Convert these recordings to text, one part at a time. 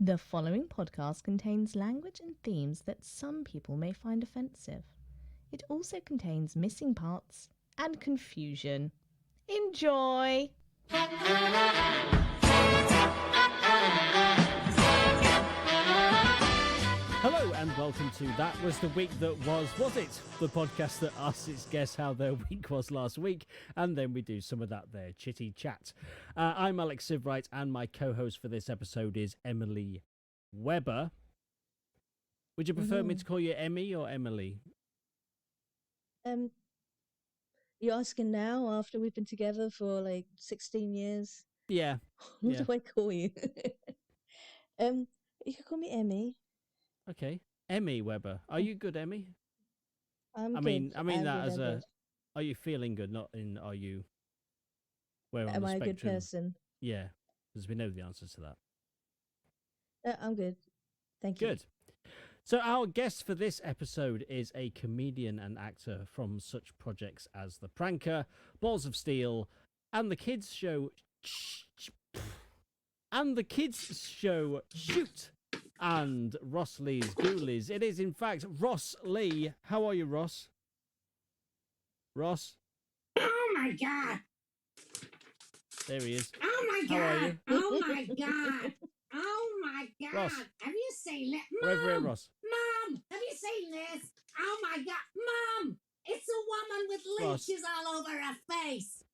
The following podcast contains language and themes that some people may find offensive. It also contains missing parts and confusion. Enjoy! Hello and welcome to That Was the Week That Was it? The podcast that asks its guests how their week was last week, and then we do some of that there chitty chat. I'm Alex Sievewright, and my co-host for this episode is Emily Webber. Would you prefer me to call you Emmy or Emily? You're asking now after we've been together for like 16 years? Yeah. What do I call you? You can call me Emmy. Okay. Emmy Webber. Are you good, Emmy? I mean that as a... Are you feeling good? Not in are you... Where on Am the I a spectrum? good person? Yeah, because we know the answers to that. I'm good. Thank you. Good. So our guest for this episode is a comedian and actor from such projects as The Pranker, Balls of Steel, and the kids show Shoot, and Ross Lee's Ghoulies. It is in fact Ross Lee. How are you, Ross? Ross? Oh my God! There he is. Oh my How are God! you? Oh my God! Oh my God! Ross. Have you seen it? We're over here, Mom! Ross. Mom! Have you seen this? Oh my God! Mom! It's a woman with Ross. leeches all over her face.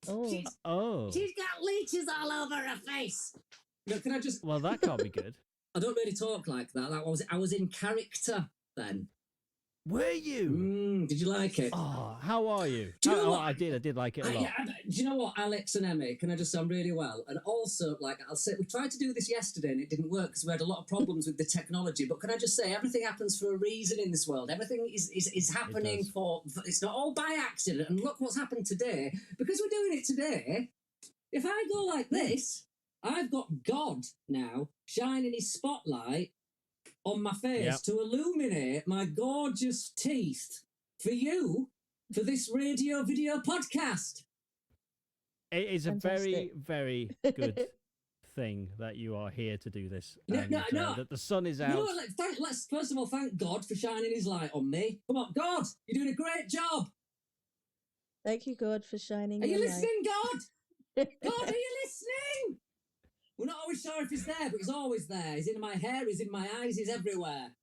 Oh. She's got leeches all over her face. No, can I just... Well, that can't be good. I don't really talk like that. I was in character then. Were you? Did you like it? Oh, how are you? Do you know what? I did like it a lot. Do you know what, Alex and Emi? Can I just say I'm really well? And also, like I'll say, we tried to do this yesterday and it didn't work because we had a lot of problems with the technology. But can I just say, everything happens for a reason in this world. Everything is happening for... It's not all by accident. And look what's happened today. Because we're doing it today, if I go like this, I've got God now shining his spotlight on my face to illuminate my gorgeous teeth for you, for this radio video podcast. It is Fantastic. a very, very good thing that you are here to do this. And, that the sun is out. You know what, let's first of all thank God for shining his light on me. Come on, God, you're doing a great job. Thank you, God, for shining Are you your listening, God? God, are you listening? We're not always sure if he's there, but he's always there. He's in my hair, he's in my eyes, he's everywhere.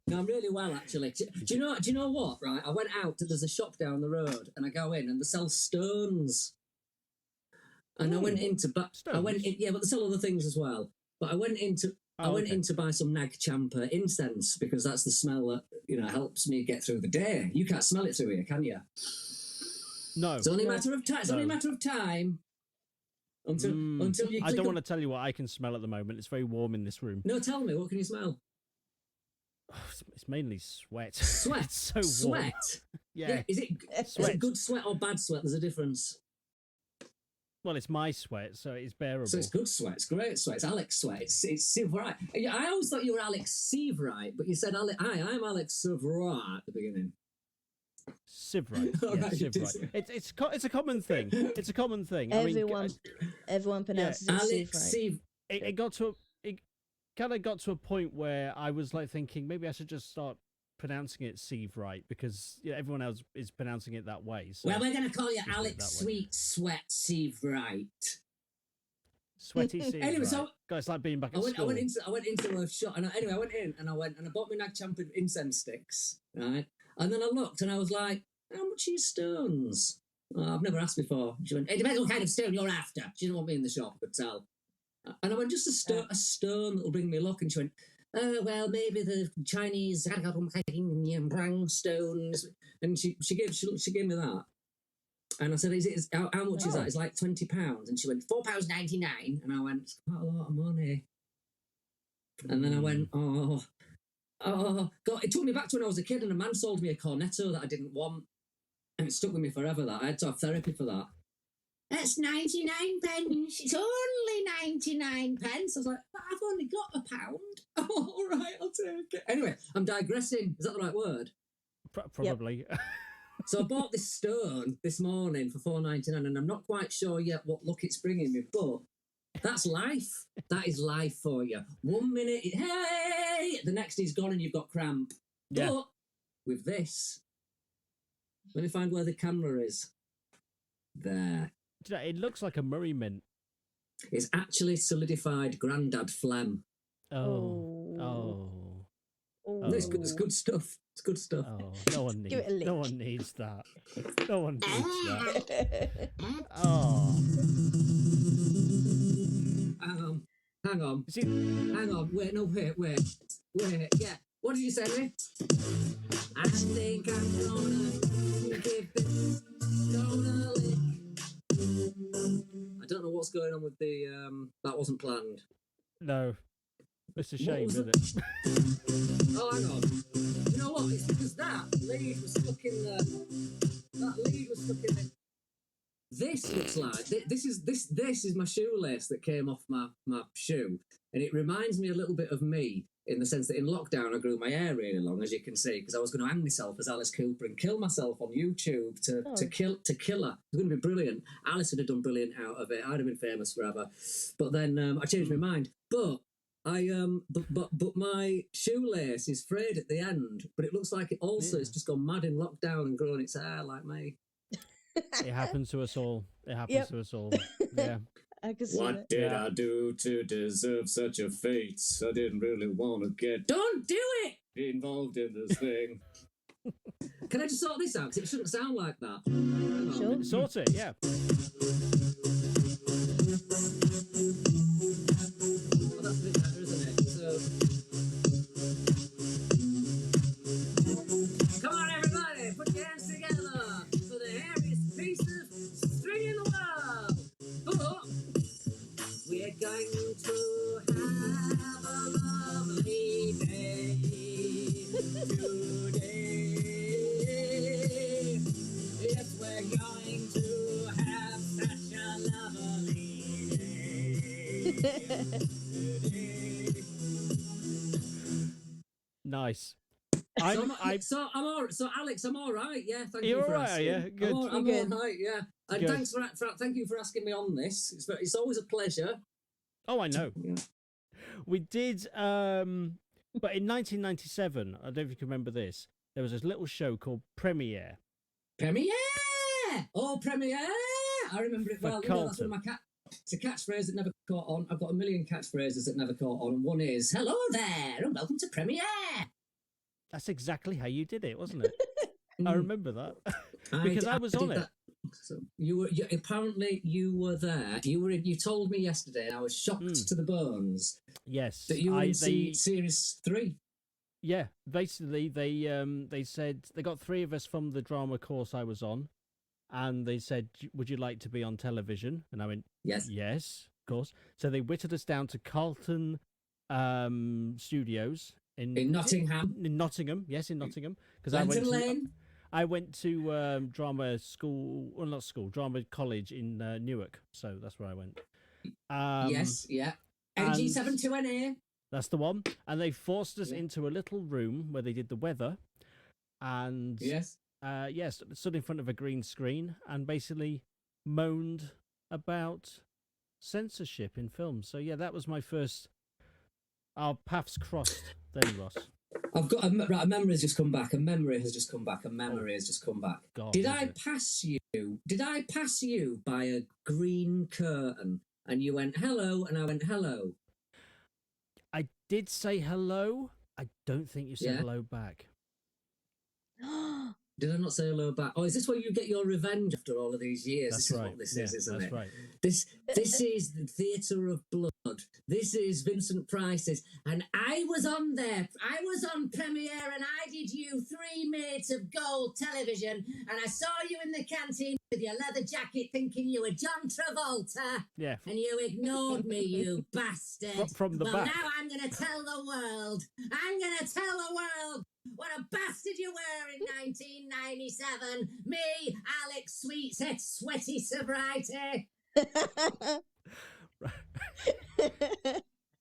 No, I'm really well, actually. Do you know what, right? I went out, there's a shop down the road, and I go in, and they sell stones. And I went into... Stones? But they sell other things as well. But I went in to buy some Nag Champa incense, because that's the smell that, helps me get through the day. You can't smell it through here, can you? No. It's only a matter of time. It's only a matter of time until you click I don't want to tell you what I can smell at the moment. It's very warm in this room. No, tell me, what can you smell? It's mainly sweat. Sweat. It's so warm. Sweat? Yeah. Is it good sweat or bad sweat? There's a difference. Well, it's my sweat, so it's bearable. So it's good sweat. It's great sweat. It's Alex sweat. It's Sievewright. I always thought you were Alex Sievewright, but you said, hi, I'm Alex Sievewright at the beginning. Sievewright. Yeah, Sievewright. It's a common thing. It's a common thing. Everyone pronounces it Alex Sievewright. It kind of got to a point where I was like thinking maybe I should just start pronouncing it Sievewright because everyone else is pronouncing it that way. So well, we're going to call you Alex Sweet Sweat Sievewright. Sweaty Sievewright. Anyway, so guys, like being back at school. I went into a shop, and I went in and I bought my Nag Champa incense sticks, right? And then I looked and I was like, how much are your stones? Oh, I've never asked before. She went, it depends what kind of stone you're after. She didn't want me in the shop, I could tell. And I went, just a stone that'll bring me luck. And she went, well, maybe the Chinese stones. And she gave me that. And I said, how much is that? It's like £20. And she went, £4.99. And I went, it's quite a lot of money. And then I went, oh, God, it took me back to when I was a kid and a man sold me a cornetto that I didn't want. And it stuck with me forever, that. I had to have therapy for that. That's 99 pence. It's only 99 pence. I was like, but I've only got £1. Oh, all right, I'll take it. Anyway, I'm digressing. Is that the right word? Probably. So I bought this stone this morning for $4.99, and I'm not quite sure yet what luck it's bringing me, but that's life. That is life for you. 1 minute, hey! The next he's gone and you've got cramp. Yeah. But with this, let me find where the camera is. There. Do you know, it looks like a Murray mint. It's actually solidified grandad phlegm. Oh. It's good stuff. It's good stuff. Oh, no one Give it a needs. lick. No one needs that. No one needs that. Oh. Hang on. Is it? Hang on. Wait. Yeah. What did you say, Lee? I think I'm gonna give this stone a lick. I don't know what's going on with the. That wasn't planned. No. It's a shame, was isn't it? Oh, hang on. You know what? It's because that lead was stuck in the. That lead was stuck in the. This looks like this is my shoelace that came off my shoe, and it reminds me a little bit of me in the sense that in lockdown I grew my hair really long, as you can see, because I was going to hang myself as Alice Cooper and kill myself on YouTube to kill her. It was going to be brilliant. Alice would have done brilliant out of it. I'd have been famous forever. But then I changed my mind. But but my shoelace is frayed at the end, but it looks like it also it's just gone mad in lockdown and grown its hair like me. It happens to us all. It happens to us all. Yeah. I can see What it. did I do to deserve such a fate? I didn't really want to get. Don't do it! Involved in this thing. Can I just sort this out? 'Cause it shouldn't sound like that. Hang on. Sure. Sort it, yeah. Well, that's a bit better, isn't it? So. Come on, everybody! Put your hands together for the hairiest piece of string in the world! But we're going to have a lovely day today. Yes, we're going to have such a lovely day today. Nice. So Alex, I'm all right. Yeah, thank you You're for all right, asking. yeah? Good. I'm all right. Yeah, and Good. thanks thank you for asking me on this. It's always a pleasure. Oh, I know. Yeah. We did, but in 1997, I don't know if you can remember this, there was this little show called Premiere. Premiere! Oh, Premiere! I remember it For well. You know, that's one of my it's a catchphrase that never caught on. I've got a million catchphrases that never caught on, and one is "Hello there, and welcome to Premiere." That's exactly how you did it, wasn't it? I remember that because I was on it. So apparently you were there. You told me yesterday, and I was shocked to the bones. Yes, that you were in series 3. Yeah, basically they said they got 3 of us from the drama course I was on, and they said, "Would you like to be on television?" And I went, "Yes, yes, of course." So they whittled us down to Carlton Studios in Nottingham. In Nottingham, yes, in Nottingham, because I went to drama school, well, not school, drama college in Newark, so that's where I went. Yes, yeah. NG72NA. That's the one. And they forced us into a little room where they did the weather, and stood in front of a green screen and basically moaned about censorship in films. So yeah, that was my first. Our paths crossed then, Ross. I've got a memory has just come back. God, Did I pass you by a green curtain and you went hello and I went hello? I did say hello. I don't think you said hello back. Did I not say hello back? Oh, is this where you get your revenge after all of these years? That's this right. Is what this is, isn't that's it? Right. This is the theatre of blood. This is Vincent Price's. And I was on there. I was on Premiere and I did you 3 minutes of gold television and I saw you in the canteen with your leather jacket thinking you were John Travolta. Yeah. And you ignored me, you bastard. From the back. Now I'm going to tell the world. What a bastard you were in 1997. Me, Alex Sweethead, Sweaty Sievewright.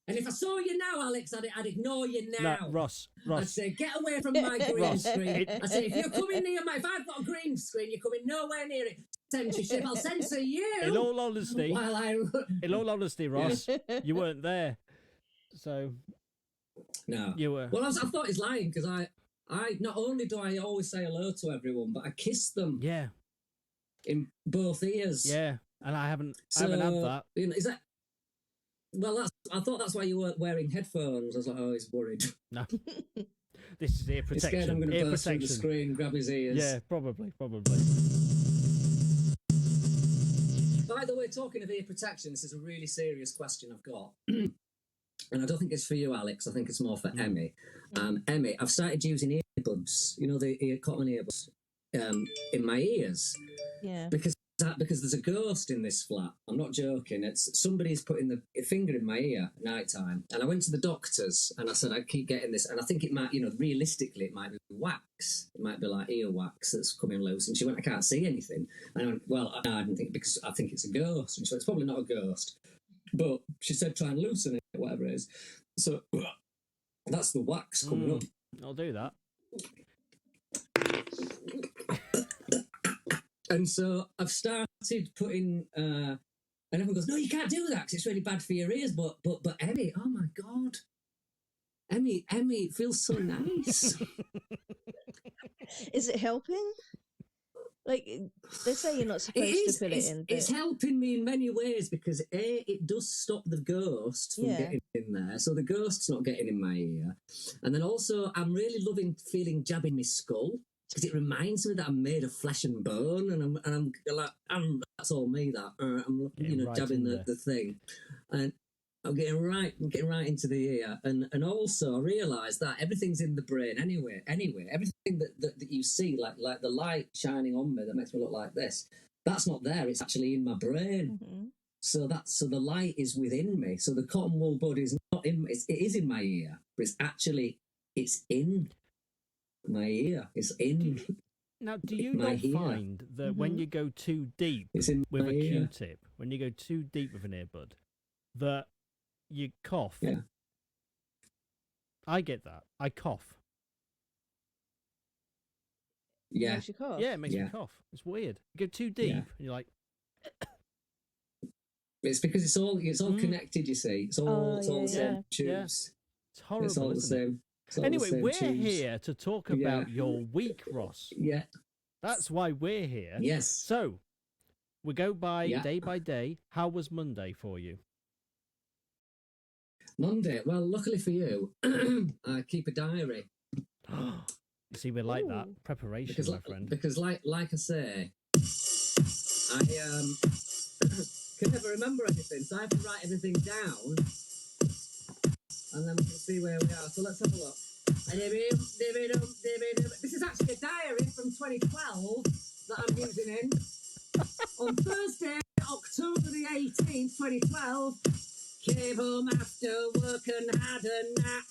And if I saw you now, Alex, I'd ignore you now. No, Ross. I'd say, get away from my green Ross, screen. I'd say, if you're coming near if I've got a green screen, you're coming nowhere near it. Censorship, I'll censor you. In all honesty, Ross, you weren't there. So, no. You were. Well, I thought he's lying because I not only do I always say hello to everyone, but I kiss them. Yeah. In both ears. Yeah, and I haven't had that. You know, is that? Well, I thought that's why you weren't wearing headphones. I was like, oh, he's worried. No. This is ear protection. He's scared I'm going to burst through the screen and grab his ears. Yeah, probably. By the way, talking of ear protection, this is a really serious question I've got. And I don't think it's for you, Alex. I think it's more for Emi. Emi, I've started using earbuds, you know, the cotton earbuds, in my ears. Yeah. Because there's a ghost in this flat. I'm not joking. It's somebody's putting a finger in my ear at night time. And I went to the doctors and I said, I keep getting this. And I think it might, realistically, it might be wax. It might be like ear wax that's coming loose. And she went, I can't see anything. And I went, well, I didn't think, because I think it's a ghost. And she went, it's probably not a ghost. But she said, try and loosen it, whatever it is. So that's the wax coming up. I'll do that. And so I've started putting, and everyone goes, no, you can't do that because it's really bad for your ears. But Emmy, oh my God. Emmy, it feels so nice. Is it helping? Like, they say you're not supposed to put it in. But... It's helping me in many ways because it does stop the ghost from getting in there. So the ghost's not getting in my ear. And then also, I'm really loving feeling jabbing my skull. Because it reminds me that I'm made of flesh and bone, and I'm like, that's all me. That I'm right jabbing the thing, and I'm getting right into the ear, and also I realise that everything's in the brain anyway. Everything that you see, like the light shining on me that makes me look like this, that's not there. It's actually in my brain. Mm-hmm. So the light is within me. So the cotton wool bud is not in. It is in my ear, but it's in. My ear is in. Now, do you not find that when you go too deep with a Q-tip, when you go too deep with an earbud, that you cough? Yeah. I get that. I cough. Yeah. It makes you cough? Yeah, it makes me cough. It's weird. You go too deep and you're like... It's because it's all connected, you see. It's all the same tubes. Yeah. It's horrible, it's all the same. Anyway, we're here to talk about your week, Ross. Yeah. That's why we're here. Yes. So, we go by day. How was Monday for you? Monday? Well, luckily for you, I keep a diary. You see, we like that. Preparation, my friend. Because like I say, I can never remember anything, so I have to write everything down. And then we can see where we are. So let's have a look. This is actually a diary from 2012 that I'm using in. On Thursday, October the 18th, 2012, came home after work and had a nap.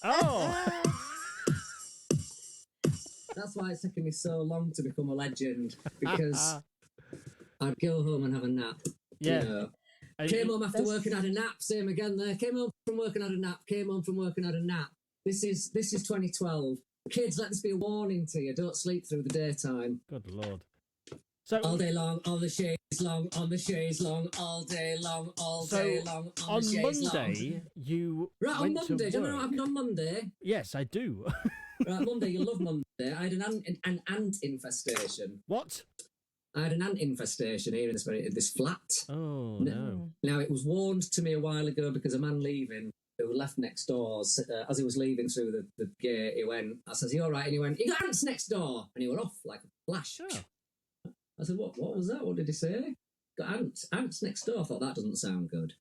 Oh! That's why it's taken me so long to become a legend, because I'd go home and have a nap. Yeah. You know. Came home after work and had a nap. Same again there. Came home from work and had a nap. Came home from work and had a nap. This is 2012. Kids, let this be a warning to you. Don't sleep through the daytime. Good Lord. So all day long, all the shades long, on the shades long, all day long, all day long, on the shades long. On Monday, you right, went on Monday. to Do you work. know what happened on Monday? Yes, I do. Right, Monday, you love Monday. I had an ant infestation. What? I had an ant infestation here in this flat. Oh, no. Now, it was warned to me a while ago because a man leaving who left next door, as he was leaving through the gate, he went, I says, you all right? And he went, you got ants next door. And he went off like a flash. Oh. I said, what was that? What did he say? Got ants next door. I thought, that doesn't sound good.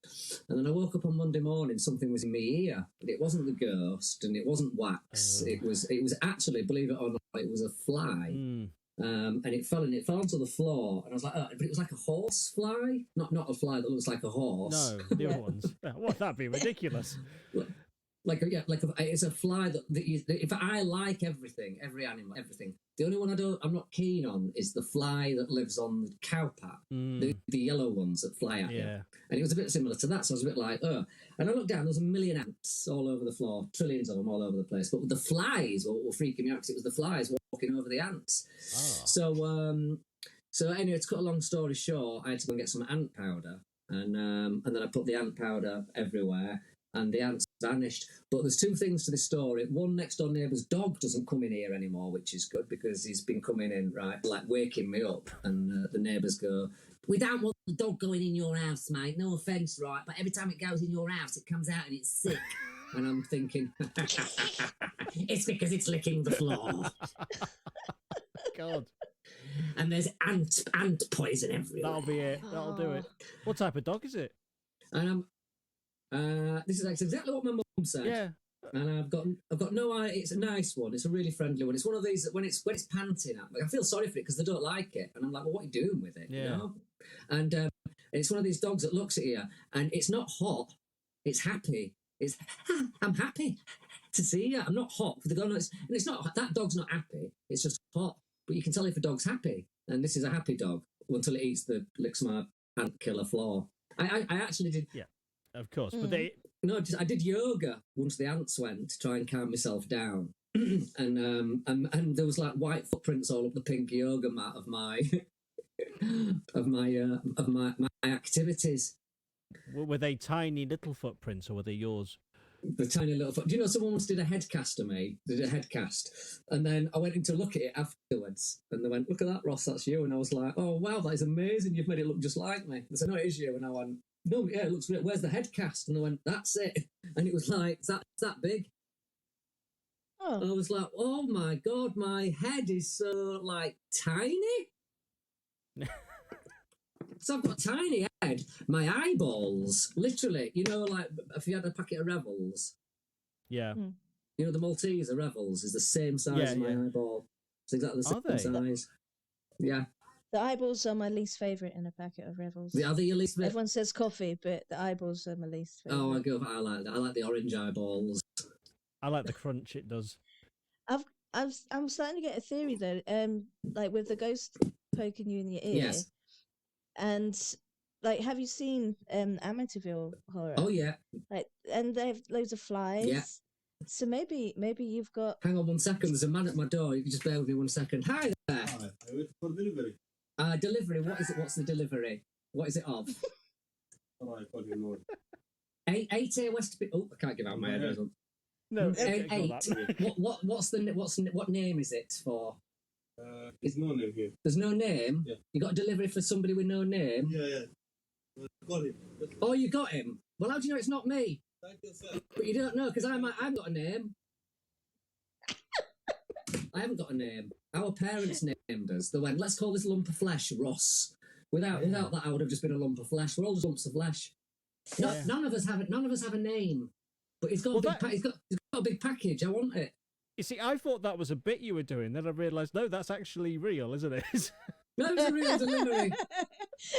And then I woke up on Monday morning, something was in my ear. But it wasn't the ghost and it wasn't wax. It was actually, believe it or not, it was a fly. And it fell onto the floor, and I was like, oh, but it was like a horse fly, not a fly that looks like a horse. No, the other ones. What? That'd be ridiculous. It's a fly if I like everything, every animal, everything. The only one I'm not keen on is the fly that lives on the cowpat, the yellow ones that fly at you. And it was a bit similar to that, so I was a bit like, oh. And I looked down, there was a million ants all over the floor, trillions of them all over the place. But the flies were freaking me out because it was the flies walking over the ants. Oh. So anyway, to cut a long story short, I had to go and get some ant powder, and then I put the ant powder everywhere. And the ants vanished. But there's two things to this story. One, next door neighbour's dog doesn't come in here anymore, which is good because he's been coming in, right, like waking me up. And the neighbours go, we don't want the dog going in your house, mate. No offence, right? But every time it goes in your house, it comes out and it's sick. And I'm thinking, it's because it's licking the floor. God. And there's ant poison everywhere. That'll be it. That'll do it. What type of dog is it? And this is exactly what my mum said. Yeah. And I've got no idea. It's a nice one. It's a really friendly one. It's one of these that when it's panting at me, I feel sorry for it because they don't like it, and I'm like, well, what are you doing with it? Yeah. You know? And it's one of these dogs that looks at you, and it's not hot. It's happy. It's I'm happy to see you. I'm not hot for the dog. And it's not that dog's not happy. It's just hot. But you can tell if a dog's happy, and this is a happy dog until it licks my ant killer floor. I actually did. Yeah. Of course, but I did yoga once the ants went to try and calm myself down, and there was like white footprints all up the pink yoga mat of my activities. Were they tiny little footprints, or were they yours? The tiny little foot. Do you know someone once did a head cast of me? Did a head cast, and then I went in to look at it afterwards, and they went, "Look at that, Ross, that's you." And I was like, "Oh wow, that is amazing! You've made it look just like me." They said, "No, it is you," and I went, "No, yeah, it looks great. Where's the head cast?" And I went, "That's it." And it was like, that big. Oh. I was like, oh my God, my head is so, like, tiny. So I've got a tiny head. My eyeballs, literally, you know, like, if you had a packet of Revels. Yeah. You know, the Maltese of Revels is the same size as my eyeball. It's exactly the same size. Yeah. The eyeballs are my least favourite in a packet of Revels. Are they your least favourite? Everyone says coffee, but the eyeballs are my least favourite. Oh, I like that. I like the orange eyeballs. I like the crunch it does. I'm starting to get a theory though, like with the ghost poking you in your ear. Yes. And like, have you seen Amityville Horror? Oh yeah. Like, and they have loads of flies. Yeah. So maybe you've got. Hang on 1 second. There's a man at my door. You can just bear with me 1 second. Hi there. Hi. I wait for delivery. Delivery. What is it? What's the delivery? What is it of? All right, what do you know? 8A West. Oh, I can't give out my address. No, 8. What name is it for? There's no name here. There's no name. Yeah. You got a delivery for somebody with no name. Yeah. Got him. Oh, you got him. Well, how do you know it's not me? Thank you, sir. But you don't know because I've got a name. I haven't got a name. Our parents named us. They went, let's call this lump of flesh Ross. Without that, I would have just been a lump of flesh. We're all just lumps of flesh. None of us have a name. But he's got he's got a big package. I want it. You see, I thought that was a bit you were doing. Then I realised, no, that's actually real, isn't it? No, it's a real delivery.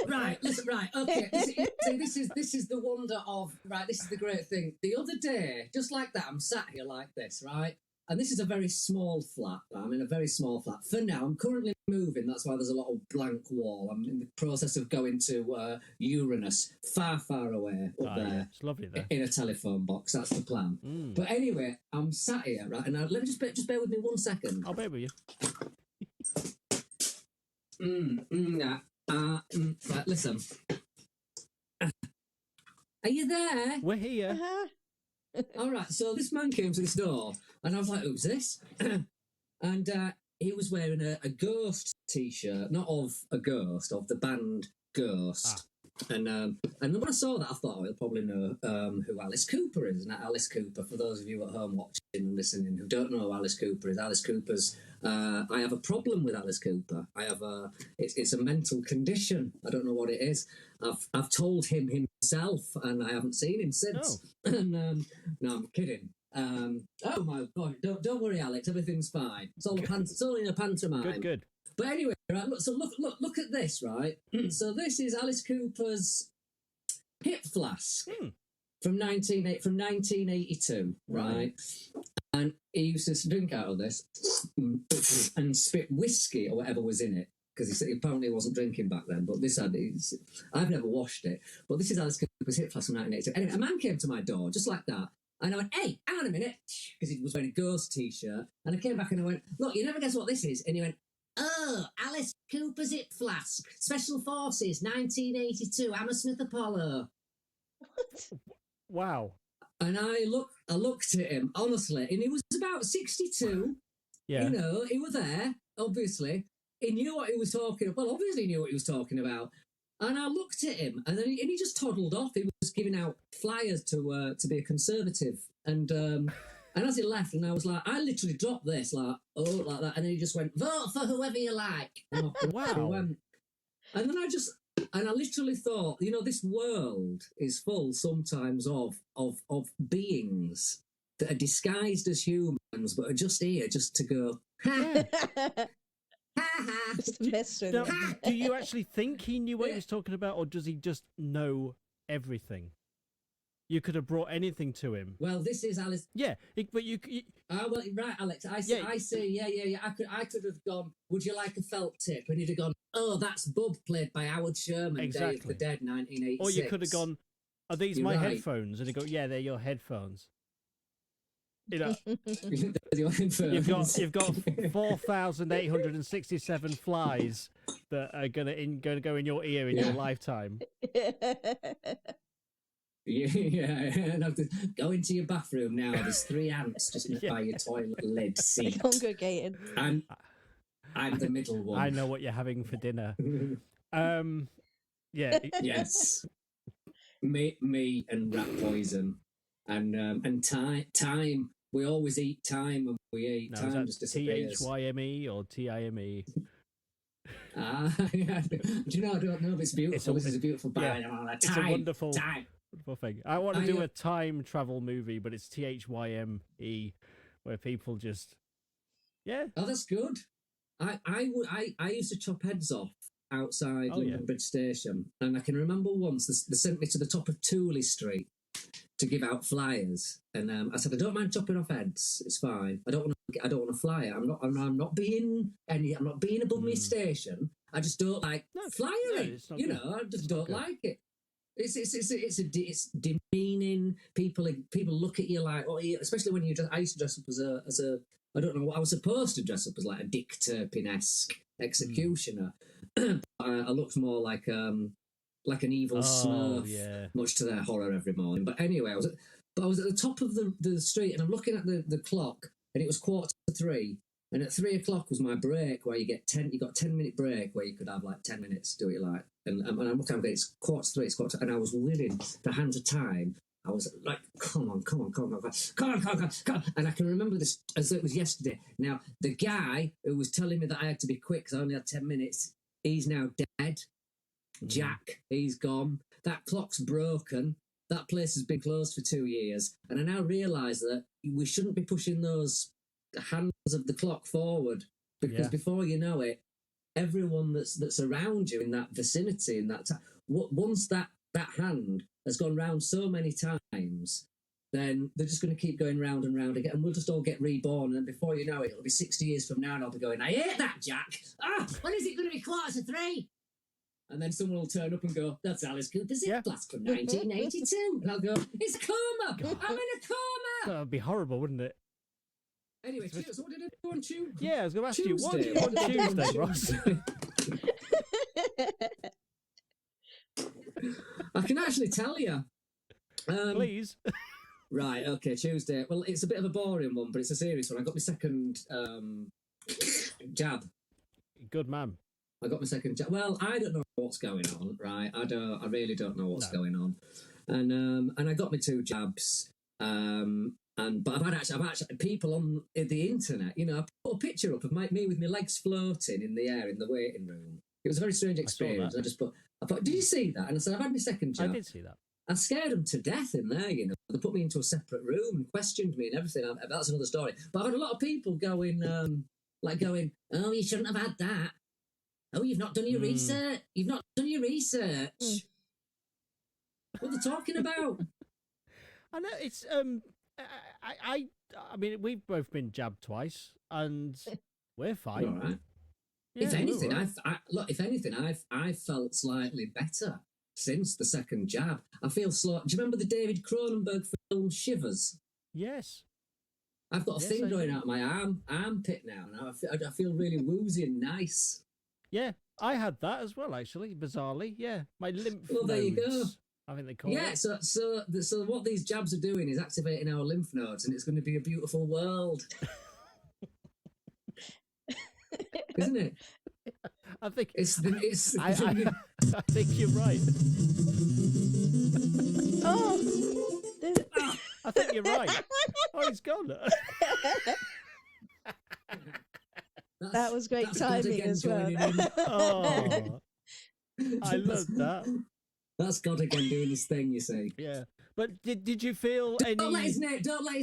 Right, listen, right, okay. This is the wonder of, right, this is the great thing. The other day, just like that, I'm sat here like this, right? And this is a very small flat. I'm in a very small flat. For now, I'm currently moving. That's why there's a lot of blank wall. I'm in the process of going to Uranus, far, far away up there. Yeah. It's lovely there. In a telephone box. That's the plan. But anyway, I'm sat here, right? And let me just bear with me 1 second. I'll bear with you. Right, listen. Are you there? We're here. Uh-huh. All right, so this man came to this door, and I was like, who's this? And he was wearing a Ghost T-shirt, not of a ghost, of the band Ghost. And when I saw that, I thought, he'll probably know who Alice Cooper is. And Alice Cooper, for those of you at home watching and listening who don't know who Alice Cooper is, Alice Cooper's... I have a problem with Alice Cooper. I have it's a mental condition. I don't know what it is. I've told him himself, and I haven't seen him since. Oh. And, no, I'm kidding. Oh my God! Don't worry, Alex. Everything's fine. It's all in a pantomime. Good. But anyway, right? Look at this, right? So this is Alice Cooper's hip flask from 1982, right? And he used to drink out of this and spit whiskey or whatever was in it. Because he said apparently he wasn't drinking back then, but this I've never washed it, but this is Alice Cooper's hit flask from 1982. Anyway, a man came to my door just like that, and I went, "Hey, hang on a minute," because he was wearing a Ghost t-shirt, and I came back and I went, "Look, you never guess what this is," and he went, "Oh, Alice Cooper's hit flask, Special Forces, 1982, Hammersmith Apollo." What? Wow. And I looked at him honestly, and he was about 62. Yeah. You know, he was there obviously. He knew what he was talking about. Well, obviously he knew what he was talking about. And I looked at him, and then he just toddled off. He was giving out flyers to be a Conservative. And as he left, and I was like, I literally dropped this, like that. And then he just went, "Vote for whoever you like." And Wow. he went. And then I literally thought, you know, this world is full sometimes of beings that are disguised as humans, but are just here just to go, "Ha, Just to mess with Now, him. do you actually think he knew what he was talking about, or does he just know everything? You could have brought anything to him. Well, this is Alice. Yeah, but you Well, right, Alex. I say, yeah. I could have gone, "Would you like a felt tip?" And he'd have gone, "Oh, that's Bub, played by Howard Sherman, Day of the Exactly. Dead, 1986. or you could have gone, "Are these You're my right. headphones?" And he go, "Yeah, they're your headphones." You know, Your headphones. you've got 4,867 flies that are gonna go in your ear in your lifetime. Yeah, and I have to go into your bathroom now. There's 3 ants just by your toilet lid seat. Congregated. I'm the middle one. I know what you're having for dinner. Yeah, Yes. Me and rat poison. And time. We always eat time when we eat. no, Time is just that disappears. THYME or TIME? Yeah. Do you know? I don't know if it's beautiful. This is a beautiful band. It's a wonderful time. thing. I want to do a time travel movie, but it's THYME, where people just Oh, that's good. I used to chop heads off outside London Bridge Station, and I can remember once they sent me to the top of Tooley Street to give out flyers, and I said, "I don't mind chopping off heads. It's fine. I don't want to fly. I'm not being above my station. I just don't like flyering. it's not you good. know, I just don't like it. It's demeaning. People look at you like, oh, especially when I used to dress up as a I don't know what I was supposed to dress up as, like a Dick Turpin-esque executioner. I looked more like an evil Smurf, much to their horror every morning. But anyway, I was at the top of the street, and I'm looking at the clock, and it was 2:45. And at 3 o'clock was my break, where you got 10-minute break, where you could have like 10 minutes to do what you like. And I'm looking, it's 2:45, and I was willing to hand of time. I was like, come on. And I can remember this as it was yesterday. Now, the guy who was telling me that I had to be quick because I only had 10 minutes, he's now dead. Jack, he's gone. That clock's broken. That place has been closed for 2 years. And I now realise that we shouldn't be pushing those hands of the clock forward, because before you know it, everyone that's around you in that vicinity, in that time, once that hand has gone round so many times, then they're just going to keep going round and round again, and we'll just all get reborn, and before you know it, it'll be 60 years from now, and I'll be going, "I hate that, Jack. When is it going to be 2:45? And then someone will turn up and go, "That's Alice Cooper's hit flask from 1982. And I'll go, "It's a coma. I'm in a coma." That would be horrible, wouldn't it? Anyway, so what did I do on Tuesday? Yeah, I was going to ask you, what did you do on Tuesday, Ross? I can actually tell you. Please. Right, okay, Tuesday. Well, it's a bit of a boring one, but it's a serious one. I got my second jab. Good man. I got my second jab. Well, I don't know what's going on, right? I really don't know what's going on. And I got my 2 jabs. But I've actually people on the internet, you know, I put a picture up of me with my legs floating in the air in the waiting room. It was a very strange experience. I thought, "Did you see that?" And I said, "I've had my second jab." I did see that. I scared them to death in there, you know. They put me into a separate room and questioned me and everything. That's another story. But I've had a lot of people going, "Oh, you shouldn't have had that. Oh, you've not done your research. You've not done your research." What are they talking about? I know it's I mean we've both been jabbed twice and we're fine. All right. Yeah, If anything, we're all right. I've felt slightly better since the second jab. I feel slow. Do you remember the David Cronenberg film Shivers? Yes. I've got a Yes, thing I growing do. out my armpit now. I feel really woozy and nice. Yeah, I had that as well actually. Bizarrely, yeah, my lymph Well, there you go. nodes, I think they call Yeah, it. so what these jabs are doing is activating our lymph nodes, and it's going to be a beautiful world, isn't it? I think It's I think you're right. Oh, I think you're right. Oh, he's gone. that was great that's God timing again as well. joining in. Oh, I love that. That's God again doing his thing, you see. Yeah, but did you feel any? Don't let his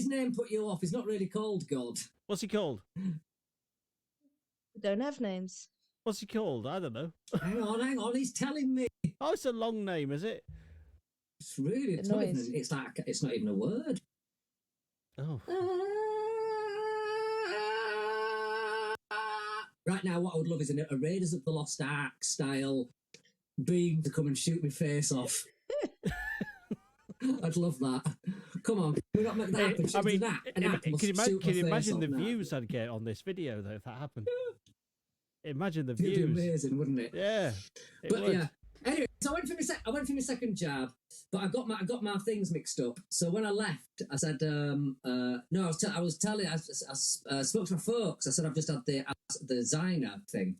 name put you off. He's not really called God. What's he called? We don't have names. What's he called? I don't know. Hang on. He's telling me. Oh, it's a long name, is it? It's really. The noise. It's like it's not even a word. Oh, Right now, what I would love is a Raiders of the Lost Ark style being to come and shoot my face off. I'd love that. Come on, we got to make that happen. I mean, an act must can you shoot my face imagine off the now. views I'd get on this video though if that happened? Imagine the It'd be views. amazing, wouldn't it? Yeah, it But would. yeah. Anyway, so I went for my second jab, but I got my things mixed up. So when I left, I said, no, I spoke to my folks. I said I've just had the Zyner thing.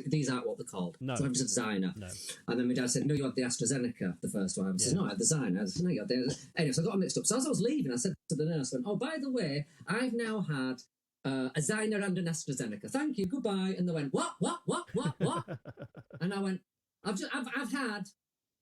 These aren't what they're called. No. So I've just had Zyner. No. And then my dad said, no, you had the AstraZeneca the first time. I said, Yeah. no, I had the Zyner. I said, no, you had the... Anyway, so I got them mixed up. So as I was leaving, I said to the nurse, oh, by the way, I've now had a Zyner and an AstraZeneca. Thank you, goodbye. And they went, what? And I went, I've had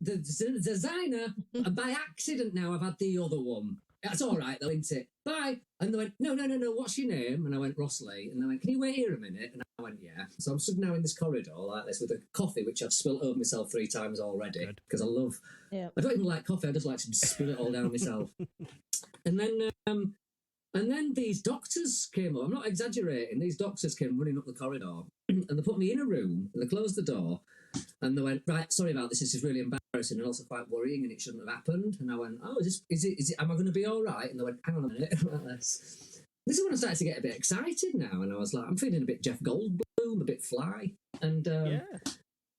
the Zyner, and by accident now I've had the other one. That's all right though, isn't it? Bye. And they went, no, what's your name? And I went, Rossley. And they went, can you wait here a minute? And I went, yeah. So I'm stood now in this corridor like this with a coffee, which I've spilt over myself 3 times already Good. because I don't even like coffee. I just like to spill it all down myself. And then these doctors came up. I'm not exaggerating. These doctors came running up the corridor and they put me in a room and they closed the door and they went, right, sorry about this. This is really embarrassing and also quite worrying and it shouldn't have happened. And I went, oh, is it, am I going to be all right? And they went, hang on a minute. This is when I started to get a bit excited now. And I was like, I'm feeling a bit Jeff Goldblum, a bit Fly. And Yeah.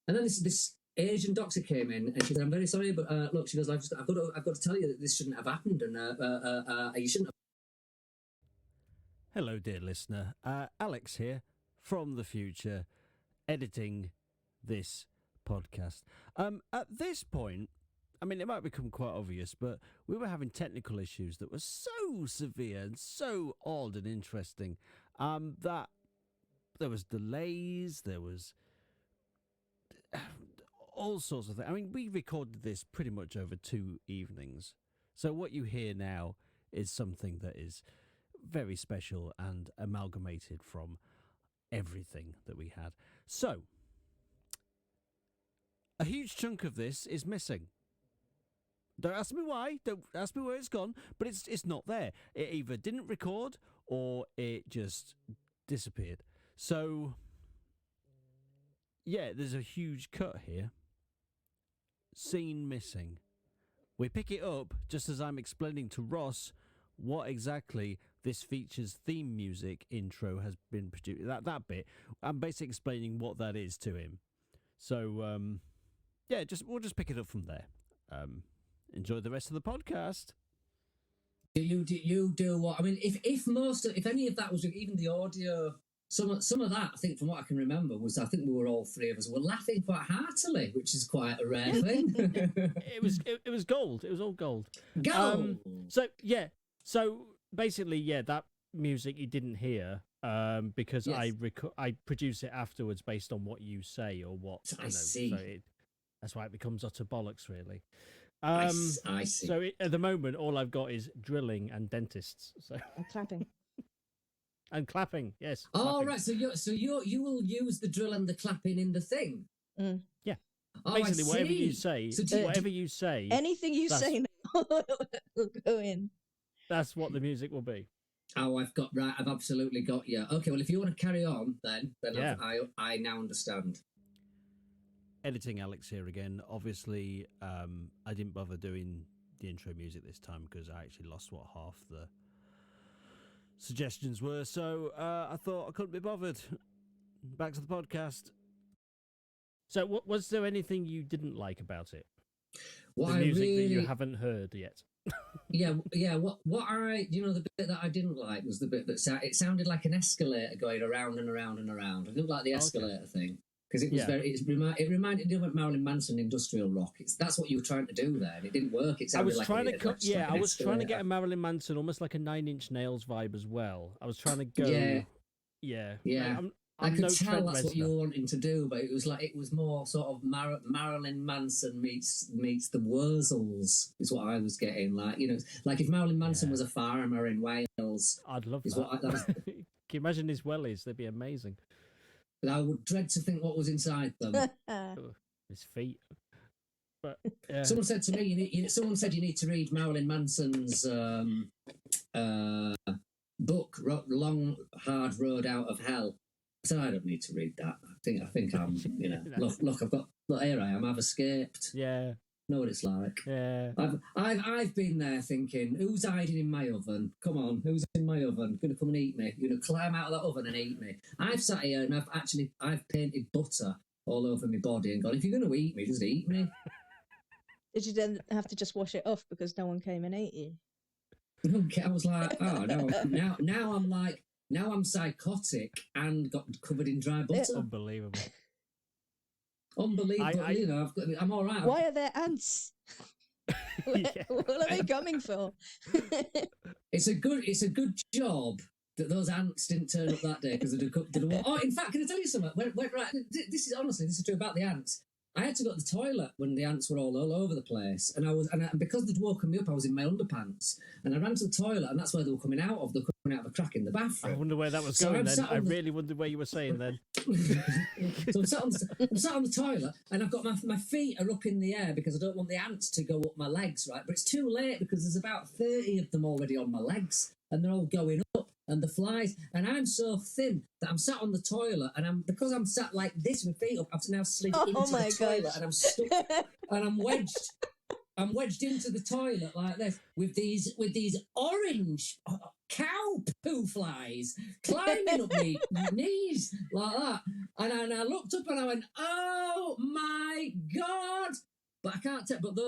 and then this Asian doctor came in and she said, I'm very sorry, but look, she goes, I've got to tell you that this shouldn't have happened and you shouldn't have. Hello, dear listener. Alex here from the future, editing this podcast. At this point, I mean, it might become quite obvious, but we were having technical issues that were so severe and so odd and interesting that there was delays, there was all sorts of things. I mean, we recorded this pretty much over 2 evenings. So what you hear now is something that is very special and amalgamated from everything that we had. So, a huge chunk of this is missing. Don't ask me why, don't ask me where it's gone, but it's not there. It either didn't record or it just disappeared. So, yeah, there's a huge cut here. Scene missing. We pick it up just as I'm explaining to Ross what exactly this feature's theme music intro has been produced. That bit. I'm basically explaining what that is to him. So, yeah, we'll just pick it up from there. Enjoy the rest of the podcast. Do you do what? I mean, if any of that was even the audio, some of that, I think from what I can remember was, I think we were all 3 of us were laughing quite heartily, which is quite a rare thing. It was gold. It was all gold. Go. So basically, yeah, that music you didn't hear because Yes. I produce it afterwards based on what you say or what I see. So that's why it becomes utter bollocks, really. I see. So at the moment, all I've got is drilling and dentists. So I'm clapping. and clapping, yes. Oh, clapping. right. So you will use the drill and the clapping in the thing. Mm. Yeah. Oh, I Basically, whatever you see. say, So do you- whatever you say. Anything you That's- say now. will go in. That's what the music will be. Oh, I've absolutely got you. Okay, well, if you want to carry on, then Yeah. I now understand. Editing Alex here again. Obviously, I didn't bother doing the intro music this time because I actually lost what half the suggestions were. So I thought I couldn't be bothered. Back to the podcast. So, was there anything you didn't like about it? What The music that you really- haven't heard yet. Yeah. The bit that I didn't like was the bit that it sounded like an escalator going around and around and around. I didn't like the escalator thing because it was it reminded me of Marilyn Manson industrial rock. That's what you were trying to do there, and it didn't work. It I sounded was like trying an I was trying to get escalator. a Marilyn Manson, almost like a Nine Inch Nails vibe as well. I was trying to go. Yeah. I'm I could no tell Trent that's what Reznor. you were wanting to do, but it was more sort of Marilyn Manson meets the Wurzels is what I was getting. Like like if Marilyn Manson was a farmer in Wales. I'd love is that. what I was. Can you imagine his wellies? They'd be amazing. I would dread to think what was inside them. His feet. But yeah. Someone said to me, someone said you need to read Marilyn Manson's book, Long Hard Road Out of Hell. I said I don't need to read that. I think I'm, look, here I am. I've escaped. Yeah. Know what it's like. Yeah. I've been there thinking, who's hiding in my oven? Come on, who's in my oven? Going to come and eat me? You're going to climb out of that oven and eat me? I've sat here and I've painted butter all over my body and gone, if you're going to eat me, just eat me. Did you then have to just wash it off because no one came and ate you? Okay, I was like, oh no, now I'm psychotic and got covered in dry butter. Unbelievable. Unbelievable. I'm all right. Why are there ants? Yeah. What are they coming for? It's a good job that those ants didn't turn up that day because they'd have. Oh, in fact, can I tell you something? Right, this is true about the ants. I had to go to the toilet when the ants were all over the place, and because they'd woken me up, I was in my underpants, and I ran to the toilet, and that's where they were coming out of. They were coming out of a crack in the I bathroom. wonder where that was So going I'm then. sat I on the- really wondered where you were saying then. So I'm sat on the toilet, and I've got my feet are up in the air because I don't want the ants to go up my legs, right? But it's too late because there's about 30 of them already on my legs, and they're all going up. And the flies, and I'm so thin that I'm sat on the toilet, and because I'm sat like this with feet up, I've now slid into the toilet, gosh. and I'm stuck, and I'm wedged into the toilet like this with these orange cow poo flies climbing up me knees like that, and I looked up and I went, oh my God. But I can't tell. But they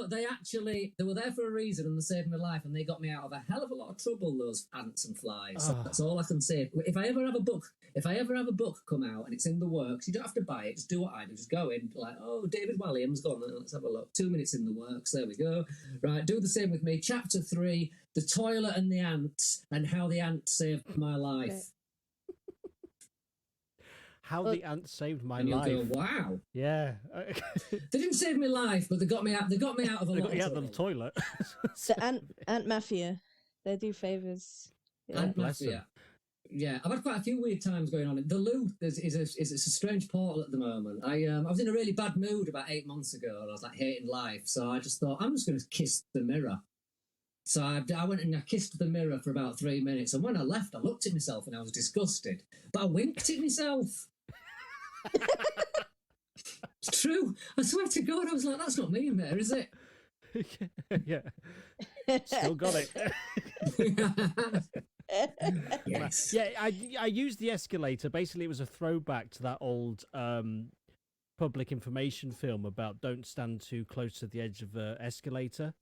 were there for a reason, and they saved my life, and they got me out of a hell of a lot of trouble. Those ants and flies. Oh. That's all I can say. If I ever have a book come out and it's in the works, you don't have to buy it. Just do what I do. Just go in like, oh, David Walliam's gone. Let's have a look. 2 minutes in the works. There we go. Right. Do the same with me. Chapter 3: The Toilet and the Ants, and how the ant saved my life. Okay. How the ants saved my And you'll life. go, wow. Yeah. They didn't save my life, but they got me out. They got me out of a They lot got you out of of the trouble. toilet. The ant mafia. They do favours. Yeah. And Bless mafia. Yeah, I've had quite a few weird times going on. The loo is a strange portal at the moment. I was in a really bad mood about 8 months ago, and I was like hating life. So I just thought I'm just going to kiss the mirror. So I went and I kissed the mirror for about 3 minutes, and when I left, I looked at myself and I was disgusted. But I winked at myself. It's true. I swear to God, I was like, that's not me in there, is it? Yeah. Still got it. Yes. Yeah, I used the escalator. Basically, it was a throwback to that old public information film about don't stand too close to the edge of an escalator.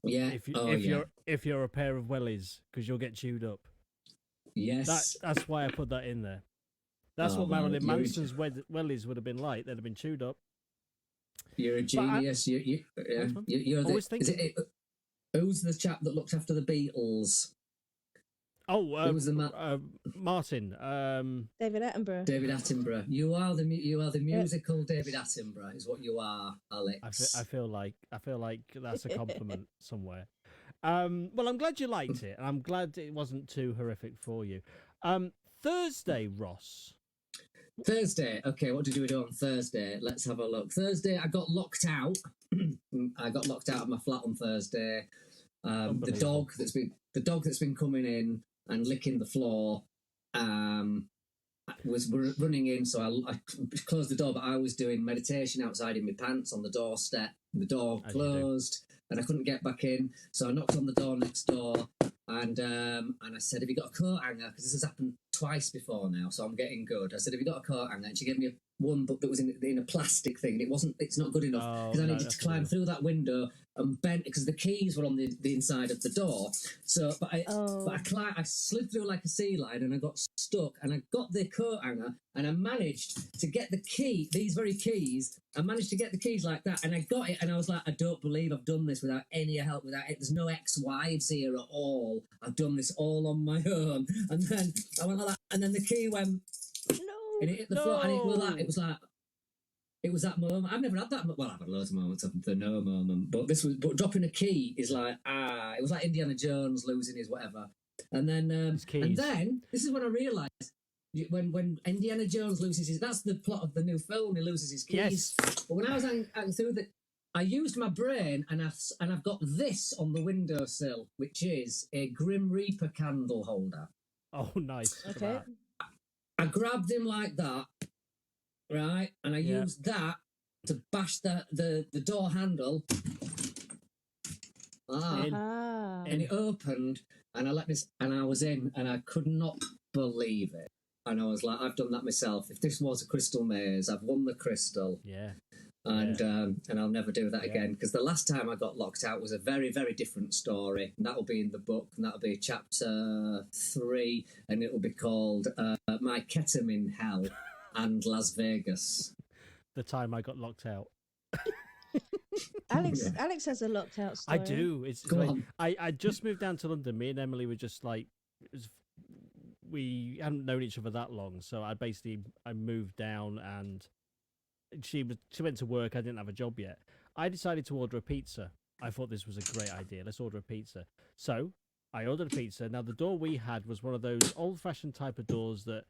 Yeah. If you're a pair of wellies, because you'll get chewed up. Yes. That's why I put that in there. That's Oh, what well, Marilyn you're- Manson's wellies would have been like. They'd have been chewed up. You're a genius. You're Always the. Is it, who's the chap that looked after the Beatles? Oh, Who was the Martin. David Attenborough. David Attenborough. You are the musical David Attenborough. Is what you are, Alex. I feel like that's a compliment somewhere. Well, I'm glad you liked it, and I'm glad it wasn't too horrific for you. Thursday, Ross. Thursday. Okay, what did we do on Thursday? Let's have a look. Thursday, I got locked out. I got locked out of my flat on Thursday. The Unbelievable. dog that's been coming in and licking the floor was running in, so I closed the door, but I was doing meditation outside in my pants on the doorstep. The door As you do. closed, and I couldn't get back in, so I knocked on the door next door, and I said, "Have you got a coat hanger?" Because this has happened twice before now, so I'm getting good. I said, "Have you got a coat hanger?" And she gave me one, but that was in a plastic thing. It's not good enough because I needed to climb through that window and bent because the keys were on the inside of the door. So, but I slid through like a sea lion and I got stuck. And I got the coat hanger and I managed to get these very keys. I managed to get the keys like that, and I got it. And I was like, I don't believe I've done this without any help. There's no ex-wives here at all. I've done this all on my own. And then I went like that, and then the key went. No. And it hit the floor, and it was that moment. I've never had that. Well, I've had loads of moments of the no moment, but dropping a key is like it was like Indiana Jones losing his whatever. And then this is when I realised when Indiana Jones loses his. That's the plot of the new film. He loses his keys. Yes. But when I was acting through I used my brain, and I've got this on the windowsill, which is a Grim Reaper candle holder. Oh, nice. Okay. I grabbed him like that, right? And I used that to bash the door handle. And it opened, and I was in, and I could not believe it. And I was like, I've done that myself. If this was a crystal maze, I've won the crystal. Yeah. And I'll never do that again, because the last time I got locked out was a very, very different story. And that'll be in the book, and that'll be chapter 3, and it'll be called My Ketamine Hell and Las Vegas. The time I got locked out. Alex has a locked out story. I do. It's Go like, on. I just moved down to London. Me and Emily were just like, we hadn't known each other that long, so I moved down, and she went to work. I didn't have a job yet. I decided to order a pizza. I thought this was a great idea. Let's order a pizza. So I ordered a pizza. Now the door we had was one of those old-fashioned type of doors that,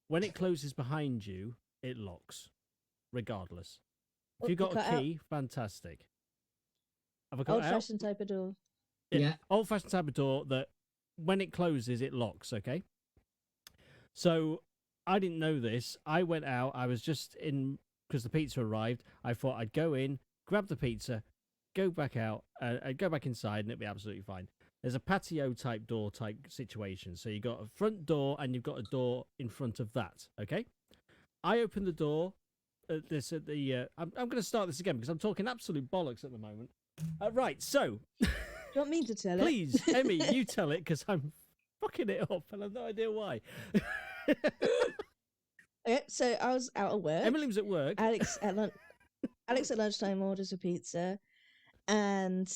when it closes behind you, it locks, regardless. If you've got a key, fantastic. Have I got Old-fashioned type of door. Yeah. Old-fashioned type of door that, when it closes, it locks. Okay. So I didn't know this. I went out. I was just in. Because the pizza arrived, I thought I'd go in, grab the pizza, go back out, I'd go back inside, and it'd be absolutely fine. There's a patio type door type situation. So you've got a front door, and you've got a door in front of that, okay? I opened the door. I'm going to start this again, because I'm talking absolute bollocks at the moment. Right, so... Do you want me to tell it? Please, Emi, you tell it, because I'm fucking it up, and I've no idea why. Okay, so I was out at work. Emily was at work. Alex at lunchtime orders a pizza, and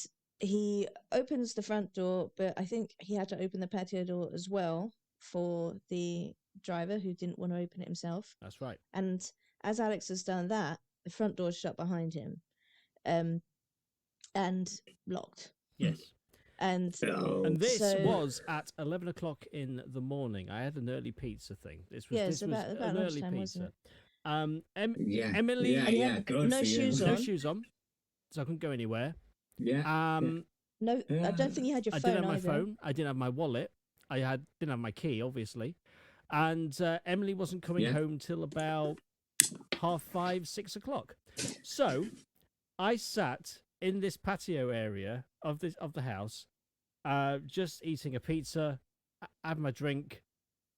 he opens the front door, but I think he had to open the patio door as well for the driver who didn't want to open it himself. That's right. And as Alex has done that, the front door shut behind him, and locked. Yes. And this so, was at 11 o'clock in the morning. I had an early pizza thing. This was about an early lunchtime, pizza. wasn't Emily, good no for you. shoes no on. shoes on, so I couldn't go anywhere. Yeah. No, I don't think you had your I phone didn't have either. my phone. I didn't have my wallet. Didn't have my key, obviously. And Emily wasn't coming home till about 5:30, 6 o'clock. So I sat in this patio area of the house, just eating a pizza, had my drink,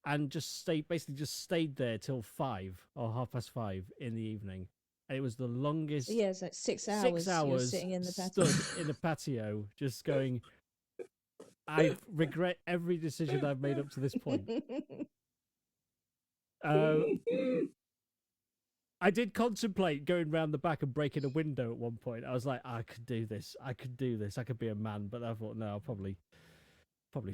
and just stayed there till 5 or 5:30 in the evening. And it was the longest. Yeah, it's like 6 hours. 6 hours You were sitting in the patio. stood in the patio, just going. I regret every decision I've made up to this point. I did contemplate going round the back and breaking a window at one point. I was like, I could do this. I could be a man. But I thought, no, I'll probably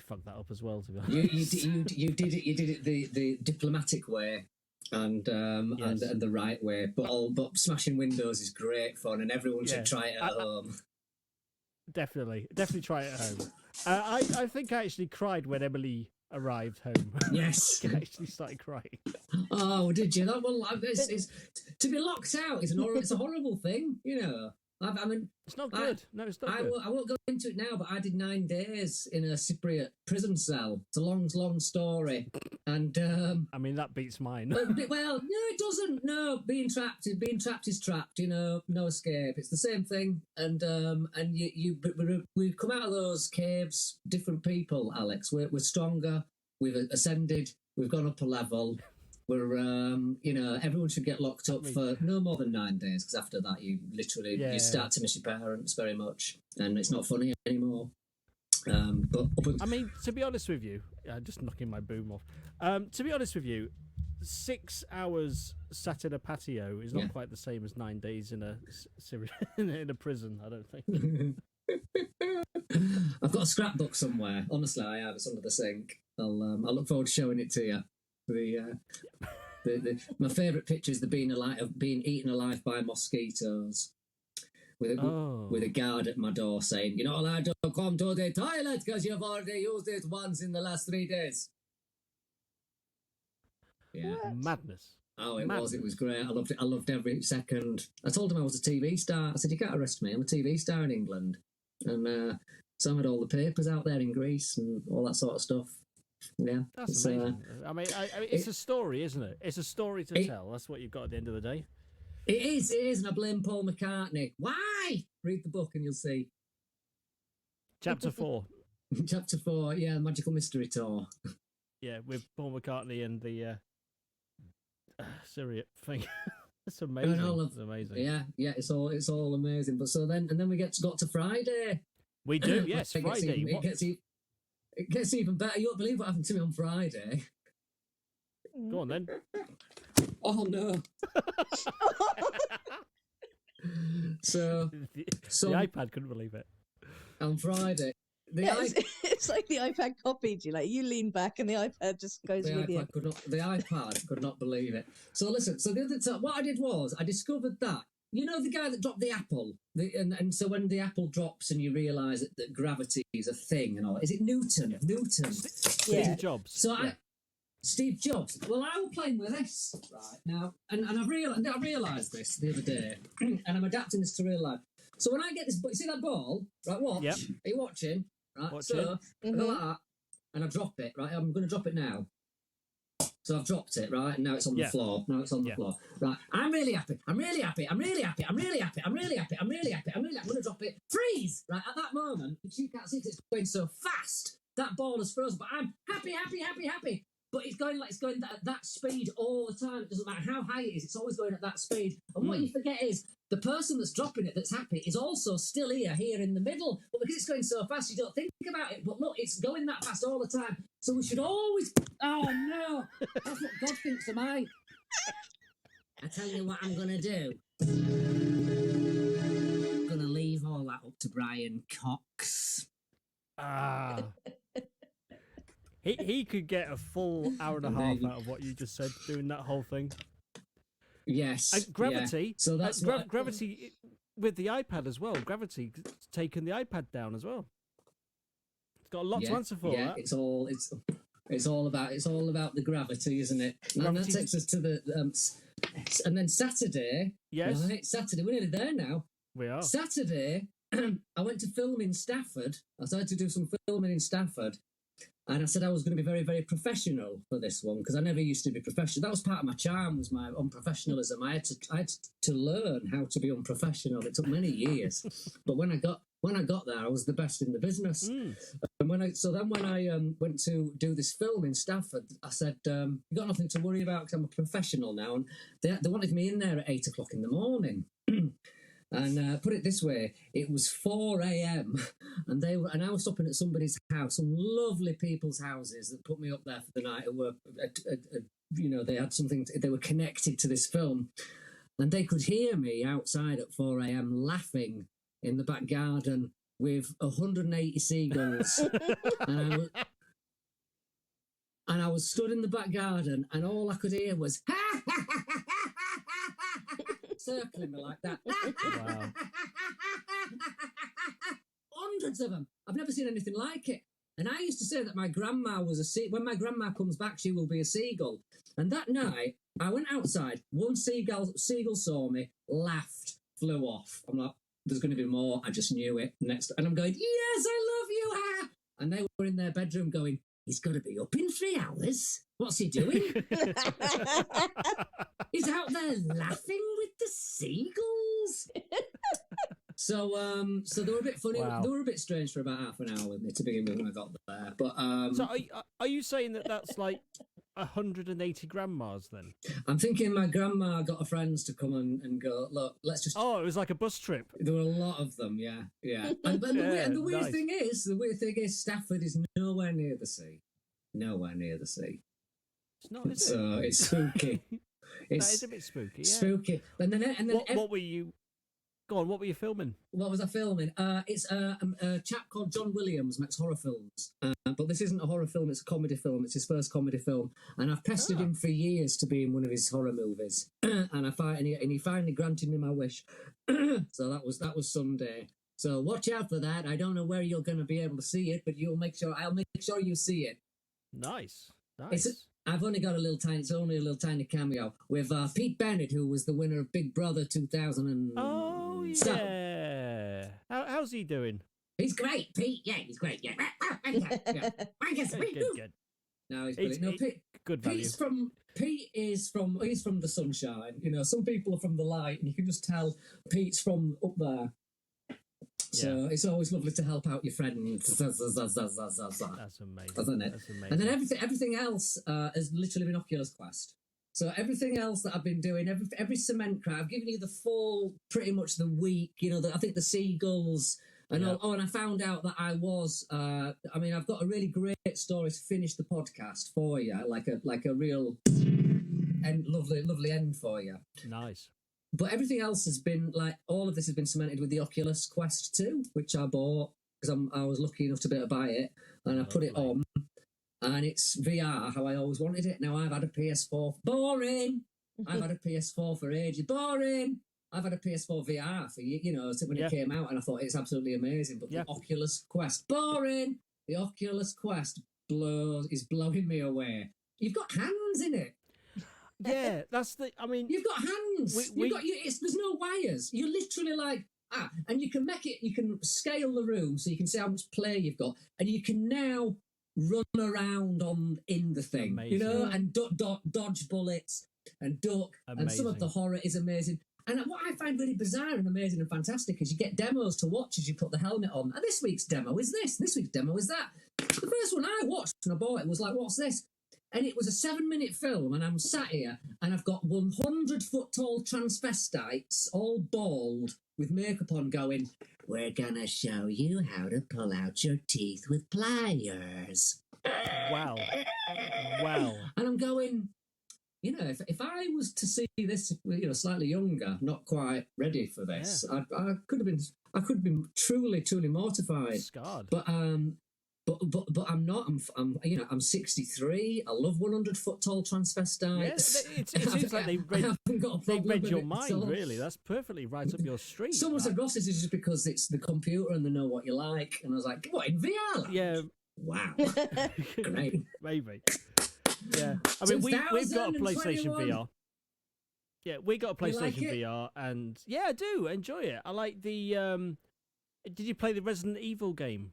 fuck that up as well, to be honest. You did it the diplomatic way and the right way. But smashing windows is great fun, and everyone should try it at home. Definitely try it at home. I think I actually cried when Emily arrived home. Yes. I actually started crying. Oh, did you? To be locked out is it's a horrible thing, you know. I mean, It's not good. No, it's not I good. won't go into it now, but I did 9 days in a Cypriot prison cell. It's a long, long story, and I mean, that beats mine. well, no, it doesn't. No, being trapped is trapped. You know, no escape. It's the same thing, and we've come out of those caves different people, Alex. We're stronger. We've ascended. We've gone up a level. We're, everyone should get locked up for no more than 9 days, because after that you literally you start to miss your parents very much, and it's not funny anymore. I mean, to be honest with you, just knocking my boom off. To be honest with you, 6 hours sat in a patio is not quite the same as 9 days in a in a prison. I don't think. I've got a scrapbook somewhere. Honestly, I have. It's under the sink. I'll look forward to showing it to you. My favourite picture is being eaten alive by mosquitoes, with a guard at my door saying, "You're not allowed to come to the toilet because you've already used it once in the last 3 days." Yeah, Madness. Oh, it Madness. was great. I loved it. I loved every second. I told him I was a TV star. I said, "You can't arrest me. I'm a TV star in England." And so I had all the papers out there in Greece and all that sort of stuff. Yeah, That's amazing. I mean, it's a story, isn't it? It's a story to tell. That's what you've got at the end of the day. It is, and I blame Paul McCartney. Why? Read the book and you'll see. Chapter 4. Chapter 4, yeah, Magical Mystery Tour. Yeah, with Paul McCartney and the Syriac thing. That's amazing. It's amazing. Yeah, it's all amazing. But so then we got to Friday. We do, yes, Friday. It gets even better. You won't believe what happened to me on Friday. Go on then. Oh no. So the iPad couldn't believe it. On Friday. It's like the iPad copied you. Like you lean back and the iPad just goes with you. The iPad could not believe it. So listen. So the other time, what I did was I discovered that the guy that dropped the apple, and so when the apple drops and you realise that gravity is a thing and all. Is it Newton? Steve Jobs. So Steve Jobs. Well, I was playing with this right now, and I realised this the other day, and I'm adapting this to real life. So when I get this, you see that ball? Right, watch. Yep. Are you watching? Right. Watching. So I go like that, and I drop it. Right, I'm going to drop it now. So I've dropped it, right, and now it's on the floor. Now it's on the floor. Right, I'm really happy. I'm going to drop it. Freeze! Right, at that moment, you can't see because it's going so fast. That ball has frozen, but I'm happy. But it's going at that speed all the time. It doesn't matter how high it is, it's always going at that speed. And what you forget is the person that's dropping it, that's happy, is also still here in the middle. But because it's going so fast, you don't think about it. But look, it's going that fast all the time. So we should always... Oh, no. That's what God thinks of me. I tell you what I'm going to do. I'm going to leave all that up to Brian Cox. Ah. He could get a full hour and a half out of what you just said, doing that whole thing. Yes. And Gravity. Yeah. So that's Gravity with the iPad as well. Gravity taken the iPad down as well. It's got a lot to answer for. Yeah, that. It's all about the gravity, isn't it? And that takes us to the and then Saturday. Yes. Right, Saturday. We're nearly there now. We are. Saturday, I went to film in Stafford. I started to do some filming in Stafford. And I said I was going to be very, very professional for this one because I never used to be professional. That was part of my charm, was my unprofessionalism. I had to learn how to be unprofessional. It took many years, but when I got there, I was the best in the business. And when I went to do this film in Stafford, I said, "You got nothing to worry about because I'm a professional now." And they wanted me in there at 8 o'clock in the morning. And put it this way, it was 4 a.m. and I was stopping at somebody's house, some lovely people's houses that put me up there for the night. Who were, they had something. They were connected to this film, and they could hear me outside at 4 a.m. laughing in the back garden with 180 seagulls, and I was stood in the back garden, and all I could hear was circling me like that. Wow. Hundreds of them. I've never seen anything like it. And I used to say that my grandma was when my grandma comes back, she will be a seagull. And that night, I went outside. One seagull saw me, laughed, flew off. I'm like, there's going to be more. I just knew it. Next, and I'm going, yes, I love you. Ah! And they were in their bedroom going, he's got to be up in 3 hours. What's he doing? He's out there laughing with the seagulls. So they were a bit funny. Wow. They were a bit strange for about half an hour with me to begin with when I got there. But So are you saying that that's like 180 grandmas then? I'm thinking my grandma got her friends to come and go, look, let's just... Oh, it was like a bus trip. There were a lot of them, yeah. And the weird thing is, Stafford is nowhere near the sea. Nowhere near the sea. It's not, is it? So it's spooky. That is a bit spooky, yeah. Spooky. And then what were you... Go on, what were you filming? What was I filming? It's a chap called John Williams, makes horror films. But this isn't a horror film, it's a comedy film. It's his first comedy film. And I've pestered him for years to be in one of his horror movies. and he finally granted me my wish. So that was Sunday. So watch out for that. I don't know where you're going to be able to see it, but I'll make sure you see it. Nice. I've only got it's only a little tiny cameo with Pete Bennett, who was the winner of Big Brother 2000. Oh, yeah. How's he doing? He's great, Pete. Yeah, he's great. Yeah. Good. No, he's brilliant. No, Pete, good value. He's from the sunshine. You know, some people are from the light, and you can just tell Pete's from up there. So it's always lovely to help out your friend. That's amazing. Isn't it? That's amazing. And then everything else has literally been Oculus Quest. So everything else that I've been doing, every cement craft, I've given you the full, pretty much the week. You know, I think the seagulls and all. Oh, and I found out that I was. I've got a really great story to finish the podcast for you, like a real lovely end for you. Nice. But everything else has been all of this has been cemented with the Oculus Quest 2, which I bought because I was lucky enough to be able to buy it, and I put it on, and it's VR how I always wanted it. Now I've had a PS4, boring. I've had a PS4 for ages, boring. I've had a PS4 VR for when it came out, and I thought it's absolutely amazing. But the Oculus Quest, boring. The Oculus Quest is blowing me away. You've got hands in it. Yeah, that's the. I mean, you've got hands. There's no wires. You're literally and you can make it. You can scale the room so you can see how much play you've got, and you can now run around in the thing, amazing. And dodge bullets and duck. Amazing. And some of the horror is amazing. And what I find really bizarre and amazing and fantastic is you get demos to watch as you put the helmet on. And this week's demo is this. This week's demo is that. The first one I watched when I bought it was like, what's this? And it was a 7-minute film, and I'm sat here, and I've got 100-foot-tall transvestites, all bald, with makeup on, going, we're gonna show you how to pull out your teeth with pliers. Wow. And I'm going, if I was to see this, slightly younger, not quite ready for this, I could have been truly, truly mortified. Scarred. But I'm not. I'm 63. I love 100-foot-tall transvestites. Yeah, it seems like they've read your mind, really. That's perfectly right up your street. Someone said, Ross, this is just because it's the computer and they know what you like. And I was like, what, in VR? Yeah. Wow. Great. Maybe. Yeah. I mean, we've got a PlayStation VR. Yeah, we got a PlayStation VR, and yeah, I do enjoy it. I like the. Did you play the Resident Evil game?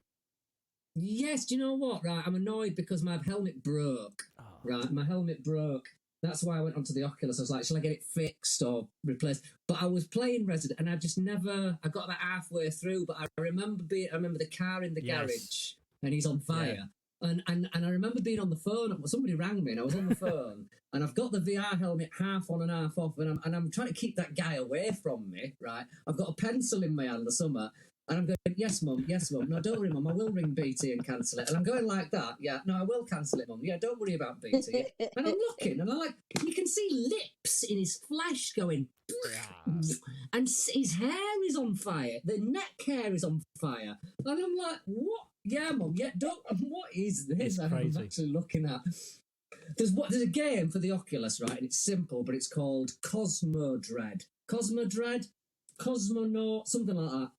Yes, do you know what? Right, I'm annoyed because my helmet broke. Oh. Right, my helmet broke. That's why I went onto the Oculus. I was like, shall I get it fixed or replaced? But I was playing Resident, and I just never. I got about halfway through, but I remember the car in the garage, and he's on fire. Yeah. And I remember being on the phone. Somebody rang me, and I was on the phone, and I've got the VR helmet half on and half off, and I'm trying to keep that guy away from me. Right, I've got a pencil in my hand or something. And I'm going, yes, Mum. No, don't worry, Mum. I will ring BT and cancel it. And I'm going like that. Yeah, no, I will cancel it, Mum. Yeah, don't worry about BT. And I'm looking, and you can see lips in his flesh going, and his hair is on fire. The neck hair is on fire. And I'm like, what? Yeah, Mum. Yeah, what is this? I'm actually looking at. There's a game for the Oculus, right? And it's simple, but it's called Cosmo Dread, Cosmonaut, something like that.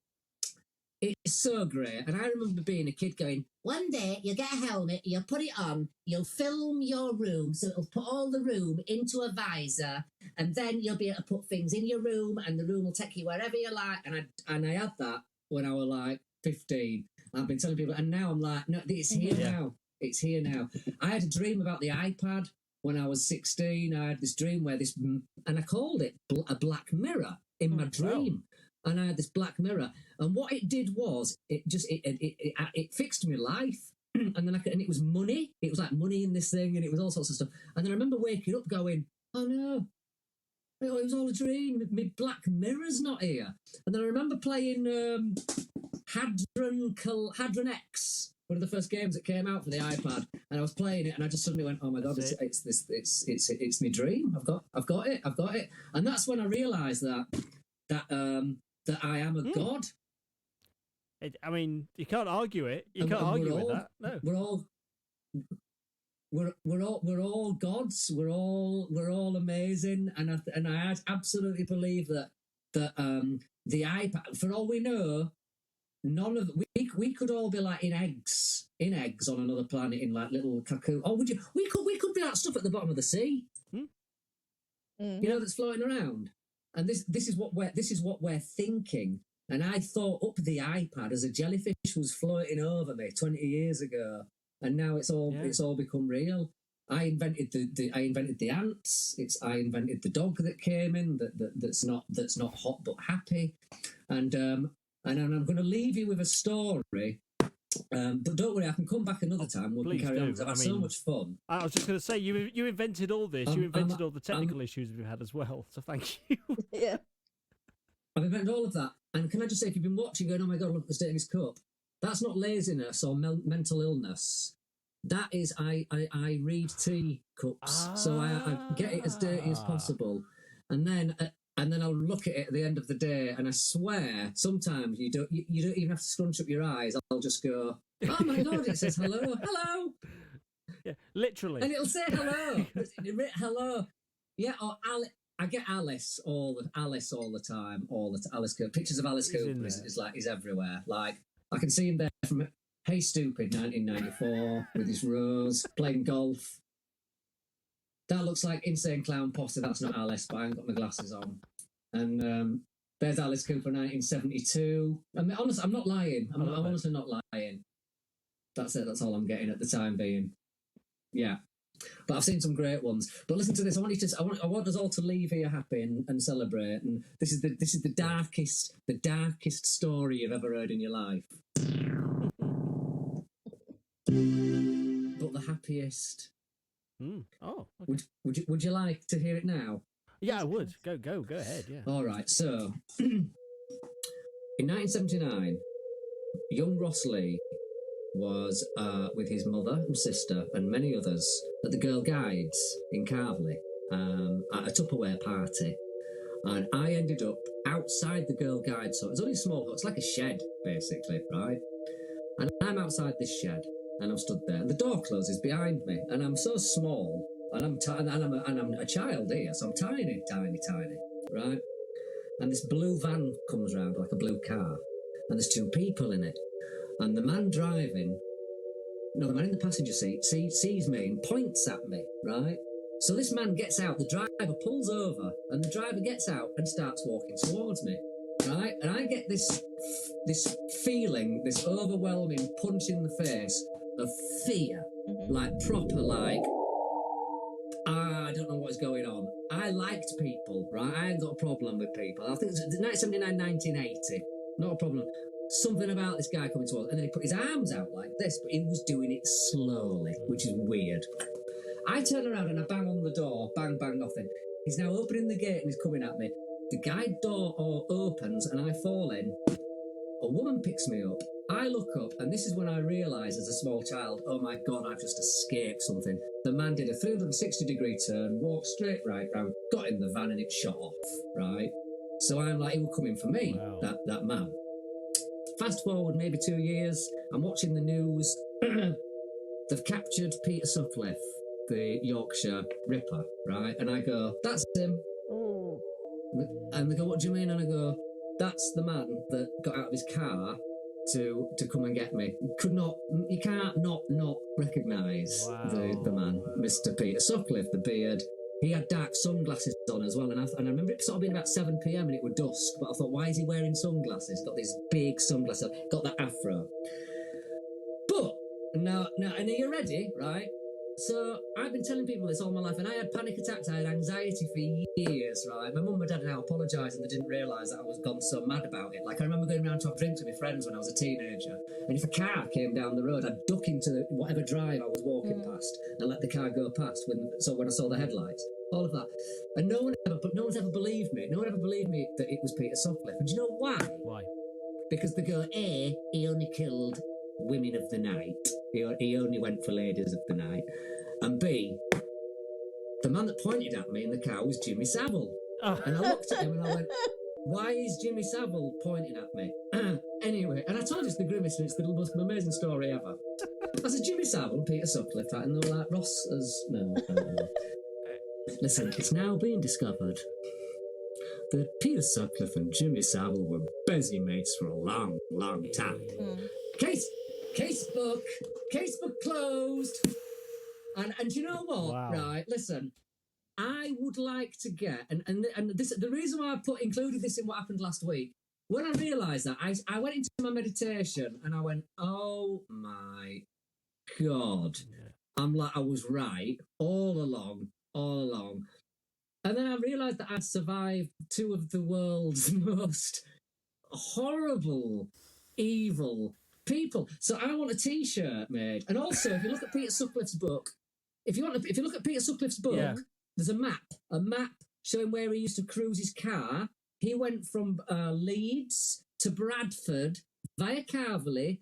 It's so great. And I remember being a kid going, one day you'll get a helmet, you'll put it on, you'll film your room, so it'll put all the room into a visor, and then you'll be able to put things in your room, and the room will take you wherever you like. And I had that when I was like 15. I've been telling people, and now I'm like, no, it's here now. It's here now. I had a dream about the iPad when I was 16. I had this dream where and I called it a black mirror in my dream. Wow. And I had this black mirror, and what it did was it fixed my life, and then and it was money. It was like money in this thing, and it was all sorts of stuff. And then I remember waking up going, "Oh no, it was all a dream. My black mirror's not here." And then I remember playing Hadron X, one of the first games that came out for the iPad, and I was playing it, and I just suddenly went, "Oh my god, it's my dream. I've got it." And that's when I realised that I am a god. I mean, you can't argue it. You can't argue with that. No, we're all gods. We're all amazing, and I absolutely believe that the iPad, for all we know, none of we could all be like in eggs on another planet in like little cocoon. Oh, would you? We could be that stuff at the bottom of the sea. You know, that's floating around. And this is what we're thinking. And I thought up the iPad as a jellyfish was floating over me 20 years ago, and now it's all become real. I invented the ants. I invented the dog that came in that's not hot but happy, and I'm going to leave you with a story. But don't worry, I can come back another time. We'll carry on. I've had so much fun. I was just going to say, you invented all this. You invented all the technical issues we've had as well. So thank you. Yeah. I've invented all of that. And can I just say, if you've been watching going, oh my God, look at the state of his cup, that's not laziness or mental illness. That is, I read tea cups. So I get it as dirty as possible. And then I'll look at it at the end of the day, and I swear sometimes you don't even have to scrunch up your eyes. I'll just go, oh my God, it says hello. Yeah, literally. And it'll say hello. Hello. Yeah, or I get Alice all the time. Alice Cooper. Pictures of Alice Cooper is everywhere. Like, I can see him there from Hey Stupid 1994 with his rose playing golf. That looks like Insane Clown Posse. That's not Alice, but I haven't got my glasses on. And there's Alice Cooper 1972. I mean, honestly, I'm not lying. I'm honestly not lying. That's it. That's all I'm getting at the time being. Yeah. But I've seen some great ones. But listen to this. I want us all to leave here happy and celebrate. And this is the darkest story you've ever heard in your life. But the happiest. Oh. Okay. Would you like to hear it now? Yeah, I would. Go ahead. Yeah. All right. So, in 1979, young Ross Lee was with his mother and sister and many others at the Girl Guides in Carvely at a Tupperware party. And I ended up outside the Girl Guides. So it was only a small hut. It's like a shed, basically, right? And I'm outside this shed, and I'm stood there. And the door closes behind me, and I'm so small, and I'm a child here, so I'm tiny, right? And this blue van comes round, like a blue car, and there's two people in it. And the man the man in the passenger seat sees me and points at me, right? So this man gets out, the driver pulls over, and the driver gets out and starts walking towards me, right? And I get this feeling, this overwhelming punch in the face of fear, like proper, like, I don't know what is going on. I liked people, right? I ain't got a problem with people. I think it was 1979, 1980, not a problem. Something about this guy coming towards, and then he put his arms out like this, but he was doing it slowly, which is weird. I turn around and I bang on the door, bang, nothing. He's now opening the gate and he's coming at me. The guide door opens and I fall in. A woman picks me up. I look up, and this is when I realise as a small child, oh my God, I've just escaped something. The man did a 360-degree turn, walked straight right round, got in the van, and it shot off, right? So I'm like, he was coming for me, wow. that man. Fast forward maybe 2 years, I'm watching the news. They've captured Peter Sutcliffe, the Yorkshire Ripper, right? And I go, that's him. And they go, what do you mean? And I go, that's the man that got out of his car to come and get me. You can't not recognise the man, Mr. Peter Sutcliffe, the beard. He had dark sunglasses on as well, and I remember it sort of being about 7 p.m. and it was dusk, but I thought, why is he wearing sunglasses? Got these big sunglasses, got that afro. But now, and are you ready, right? So I've been telling people this all my life, and I had panic attacks, I had anxiety for years, right? My mum and dad now apologised, and they didn't realise that I was gone so mad about it. Like, I remember going around to have drinks with my friends when I was a teenager, and if a car came down the road, I'd duck into whatever drive I was walking past and let the car go past when I saw the headlights. All of that. And no one's ever believed me. No one ever believed me that it was Peter Sutcliffe. And do you know why? Why? Because they go, A, he only killed women of the night. He only went for ladies of the night. And B, the man that pointed at me in the car was Jimmy Savile. Oh. And I looked at him and I went, why is Jimmy Savile pointing at me? Anyway, and I told you it's the grimmest, and it's the most amazing story ever. I said, Jimmy Savile, Peter Sutcliffe, and they were like, Ross as... No. Listen, it's now being discovered that Peter Sutcliffe and Jimmy Savile were busy mates for a long, long time. Casebook closed. And you know what? Wow. Right, listen. I would like to get and this the reason why I included this in what happened last week. When I realised that, I went into my meditation and I went, oh my God. Yeah. I'm like, I was right all along. And then I realised that I'd survived two of the world's most horrible, evil people. So I want a T-shirt made. And also, if you look at Peter Sutcliffe's book, if you look at Peter Sutcliffe's book, there's a map showing where he used to cruise his car. He went from Leeds to Bradford via Carverley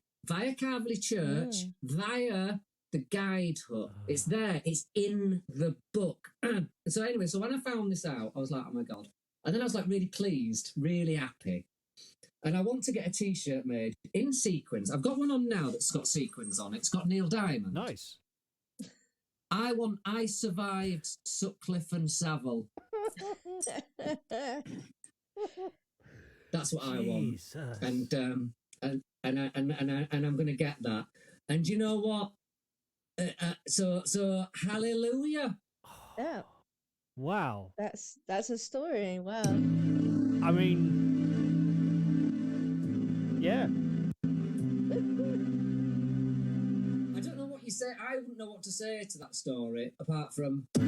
Church, via the guide hut. It's there. It's in the book. So anyway, so when I found this out, I was like, oh my God. And then I was like really pleased, really happy. And I want to get a T-shirt made in sequins. I've got one on now that's got sequins on it. It's got Neil Diamond. Nice. I survived Sutcliffe and Savile. That's what I want. And I'm going to get that. And you know what? So hallelujah. Yeah. Wow. That's a story. Wow. I mean, yeah. I don't know what you say. I wouldn't know what to say to that story apart from. I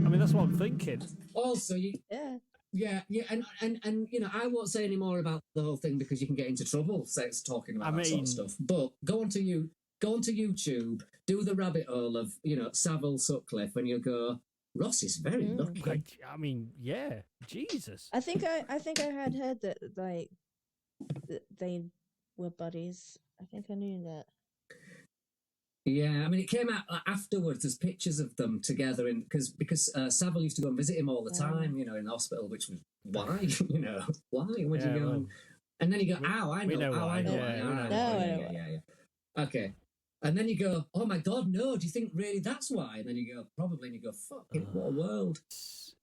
mean, that's what I'm thinking. Also, Yeah, and you know, I won't say any more about the whole thing because you can get into trouble talking about that sort of stuff. But go onto YouTube, do the rabbit hole of, you know, Savile Sutcliffe, and you'll go, Ross is very lucky. I mean, yeah, Jesus. I think I had heard that like that they were buddies. I think I knew that. Yeah, I mean, it came out afterwards. There's pictures of them together, because Savile used to go and visit him all the time, you know, in the hospital. Which was why, you know, why would you go? Well, and then you go, I know why. Yeah. Okay, and then you go, oh my God, no! Do you think really that's why? And then you go, probably, and you go, fuck it, what a world.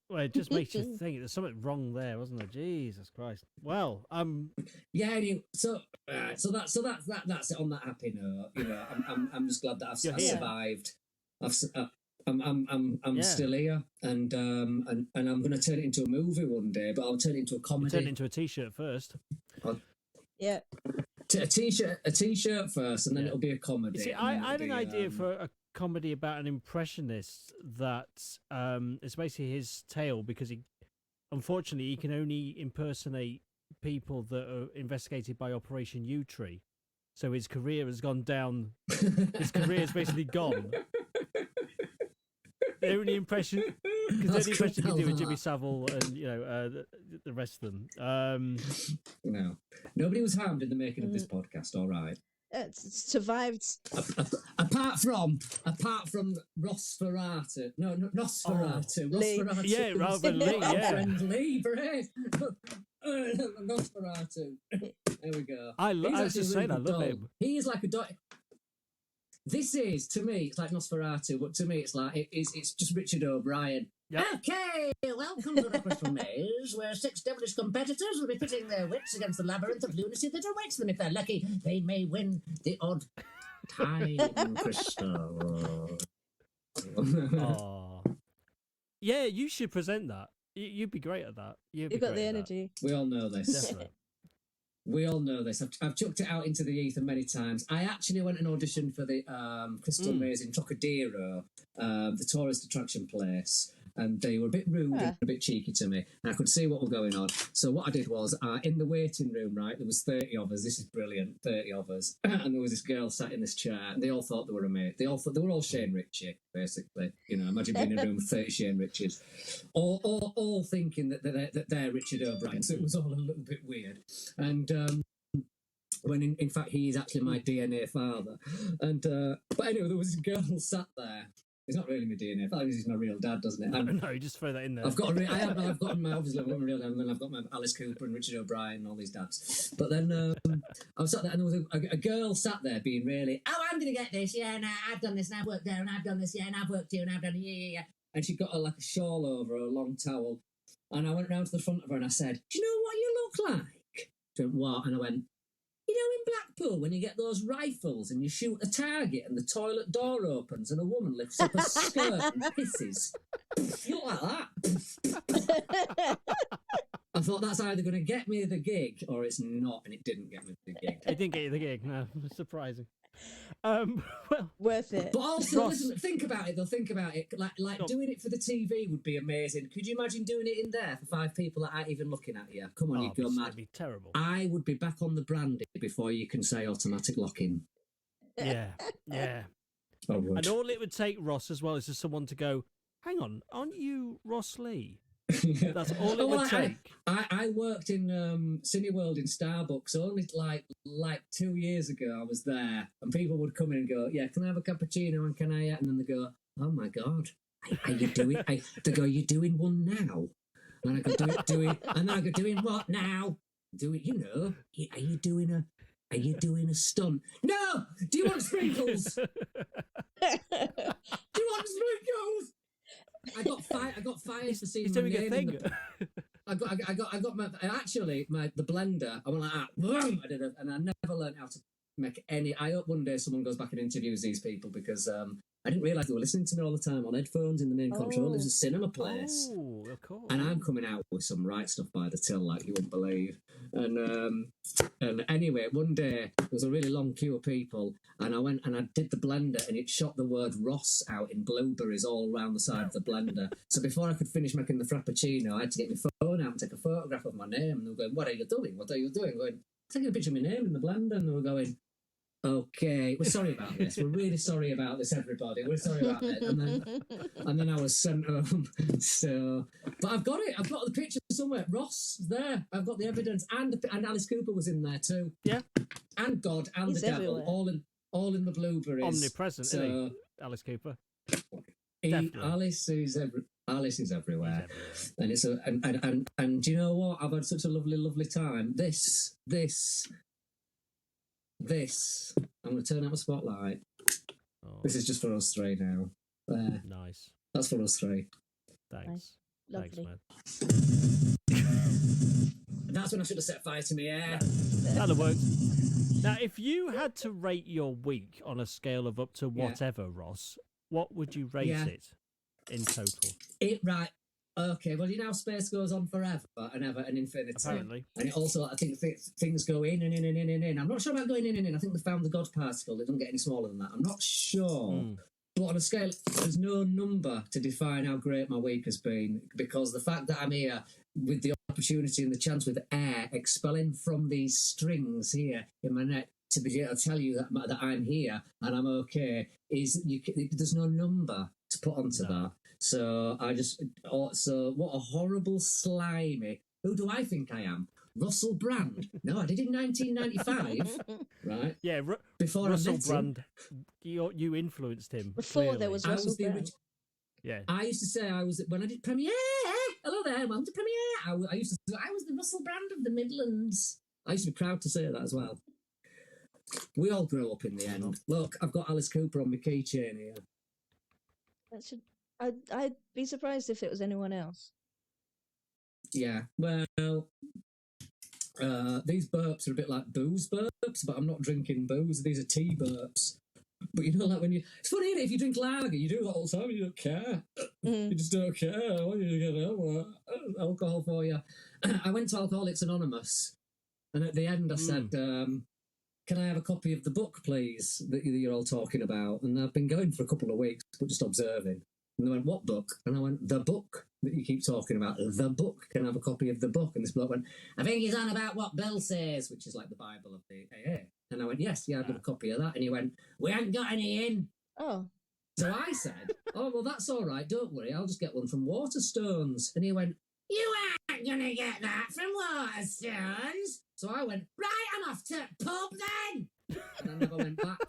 Well, it just makes you think there's something wrong there, wasn't there? Jesus Christ. Well, yeah. Anyway, so that's it on that happy note. You know, I'm just glad that I've survived. I'm still here, and I'm going to turn it into a movie one day, but I'll turn it into a comedy. Turn it into a T-shirt first. Yeah. A T-shirt first, and then it'll be a comedy. You see, I had an idea for a comedy about an impressionist that it's basically his tale, because unfortunately he can only impersonate people that are investigated by Operation U-Tree. So his career has gone down. His career is basically gone. The only impression, because the only impression you can do with Jimmy Savile and, you know, the rest of them. No, nobody was harmed in the making of this podcast. All right. It's survived. Apart from Nosferatu. No, Nosferatu. Nosferatu. Yeah, rather than Lee. Yeah. Friend Lee, brave. Nosferatu. There we go. I was just saying, I love him. He is like a dog. This is, to me, it's like Nosferatu, but to me, it's like it's just Richard O'Brien. Yep. Okay, welcome to the Crystal Maze, where 6 devilish competitors will be pitting their wits against the labyrinth of lunacy that awaits them. If they're lucky, they may win the odd time crystal. Oh. Yeah, you should present that. You'd be great at that. You've got the energy. We all know this. Definitely. We all know this. I've chucked it out into the ether many times. I actually went and auditioned for the Crystal Maze in Trocadero, the tourist attraction place. And they were a bit rude and a bit cheeky to me. And I could see what was going on. So what I did was, in the waiting room, right, there was 30 of us. This is brilliant, 30 of us. And there was this girl sat in this chair. And they all thought they were a mate. They were all Shane Ritchie, basically. You know, imagine being in a room with 30 Shane Ritchies. All thinking that they're Richard O'Brien. So it was all a little bit weird. And when in fact he is actually my DNA father. And but anyway, there was this girl sat there. It's not really my DNA. I think he's my real dad, doesn't it? No, you just throw that in there. I've got my obviously I've got my real dad, and then I've got my Alice Cooper and Richard O'Brien and all these dads. But then I was sat there, and there was a girl sat there being really, oh, I'm going to get this, yeah, no, I've done this, and I've worked there, and I've done this, yeah, and I've worked here, and I've done it, yeah. And she got like a shawl over her, a long towel, and I went round to the front of her and I said, do you know what you look like? She went, what? And I went, you know, in Blackpool, when you get those rifles and you shoot a target and the toilet door opens and a woman lifts up her skirt and pisses. You look like that. I thought that's either going to get me the gig or it's not, and it didn't get me the gig. It didn't get you the gig. No, surprising. Well, Worth it. But also, Ross. listen, think about it. They'll think about it. Like doing it for the TV would be amazing. Could you imagine doing it in there for 5 people that aren't even looking at you? Come on, you'd go mad. It'd be terrible. I would be back on the brandy before you can say automatic lock-in. Yeah. I would. And all it would take, Ross, as well, is just someone to go, hang on, aren't you Ross Lee? That's all it would take. I worked in Cineworld in Starbucks only like 2 years ago. I was there, and people would come in and go, "Yeah, can I have a cappuccino and can I?" And then they go, "Oh my god, are you doing?" They go, "You doing one now?" And I go, "Doing," and then I go, "Doing what now?" Doing, you know, are you doing a stunt? No. Do you want sprinkles? Do you want sprinkles? I got fired for seeing He's my doing a name thing. in the... I got the blender. I went like that. I did it, and I never learned how to make any. I hope one day someone goes back and interviews these people because I didn't realise they were listening to me all the time on headphones in the main control. It was a cinema place. Oh, of course. And I'm coming out with some right stuff by the till like you wouldn't believe. And anyway, one day there was a really long queue of people, and I went and I did the blender, and it shot the word Ross out in blueberries all around the side of the blender. So before I could finish making the frappuccino, I had to get my phone out and take a photograph of my name. And they were going, "What are you doing? What are you doing?" Going, taking a picture of my name in the blender, and they were going, "Okay, we're sorry about this. We're really sorry about this, everybody. We're sorry about it." And then I was sent home. So, but I've got it. I've got the picture somewhere. Ross is there. I've got the evidence, and Alice Cooper was in there too. Yeah. And God and He's the devil, everywhere. all in the blueberries. Omnipresent, So isn't he? Alice Cooper. Alice is everywhere. And it's and do you know what? I've had such a lovely time. This. I'm going to turn out my spotlight. Oh, This is just for us three now. There. nice. That's for us three. Thanks. Nice. Thanks, Lovely. man. That's when I should have set fire to my hair. That'll work. Now, if you had to rate your week on a scale of up to whatever, Ross, what would you rate it in total? Right. Okay, well, you know how space goes on forever and ever and infinity. Apparently. And it also, I think things go in and in and in and in. I'm not sure about going in and in. I think they found the God particle. It doesn't get any smaller than that. I'm not sure. But on a scale, there's no number to define how great my week has been, because the fact that I'm here with the opportunity and the chance with air expelling from these strings here in my neck to be able to tell you that I'm here and I'm okay, there's no number to put onto that. So what a horrible, slimy. Who do I think I am? Russell Brand. No, I did in 1995, right? Yeah, before Russell I met Brand. You influenced him. Before there clearly. was I Russell was the Brand. original. Yeah. I used to say when I did Premiere. Hello there, welcome to Premiere. I used to say I was the Russell Brand of the Midlands. I used to be proud to say that as well. We all grow up in the end. Look, I've got Alice Cooper on my keychain here. That should I'd be surprised if it was anyone else. Yeah, well, these burps are a bit like booze burps, but I'm not drinking booze. These are tea burps. But you know, like when it's funny, isn't it? If you drink lager, you do that all the time. You don't care. You just don't care. I want you to get alcohol for you. I went to Alcoholics Anonymous, and at the end, I said, "Can I have a copy of the book, please, that you're all talking about?" And I've been going for a couple of weeks, but just observing. And they went, "What book?" And I went, "The book that you keep talking about. The book. Can I have a copy of the book?" And this bloke went, "I think he's on about what Bill says," which is like the Bible of the AA. And I went, "Yes, yeah, I've got a copy of that." And he went, "We haven't got any in." Oh. So I said, "Oh, well, that's all right. Don't worry. I'll just get one from Waterstones." And he went, "You ain't going to get that from Waterstones." So I went, "Right, I'm off to pub then." And I never went back.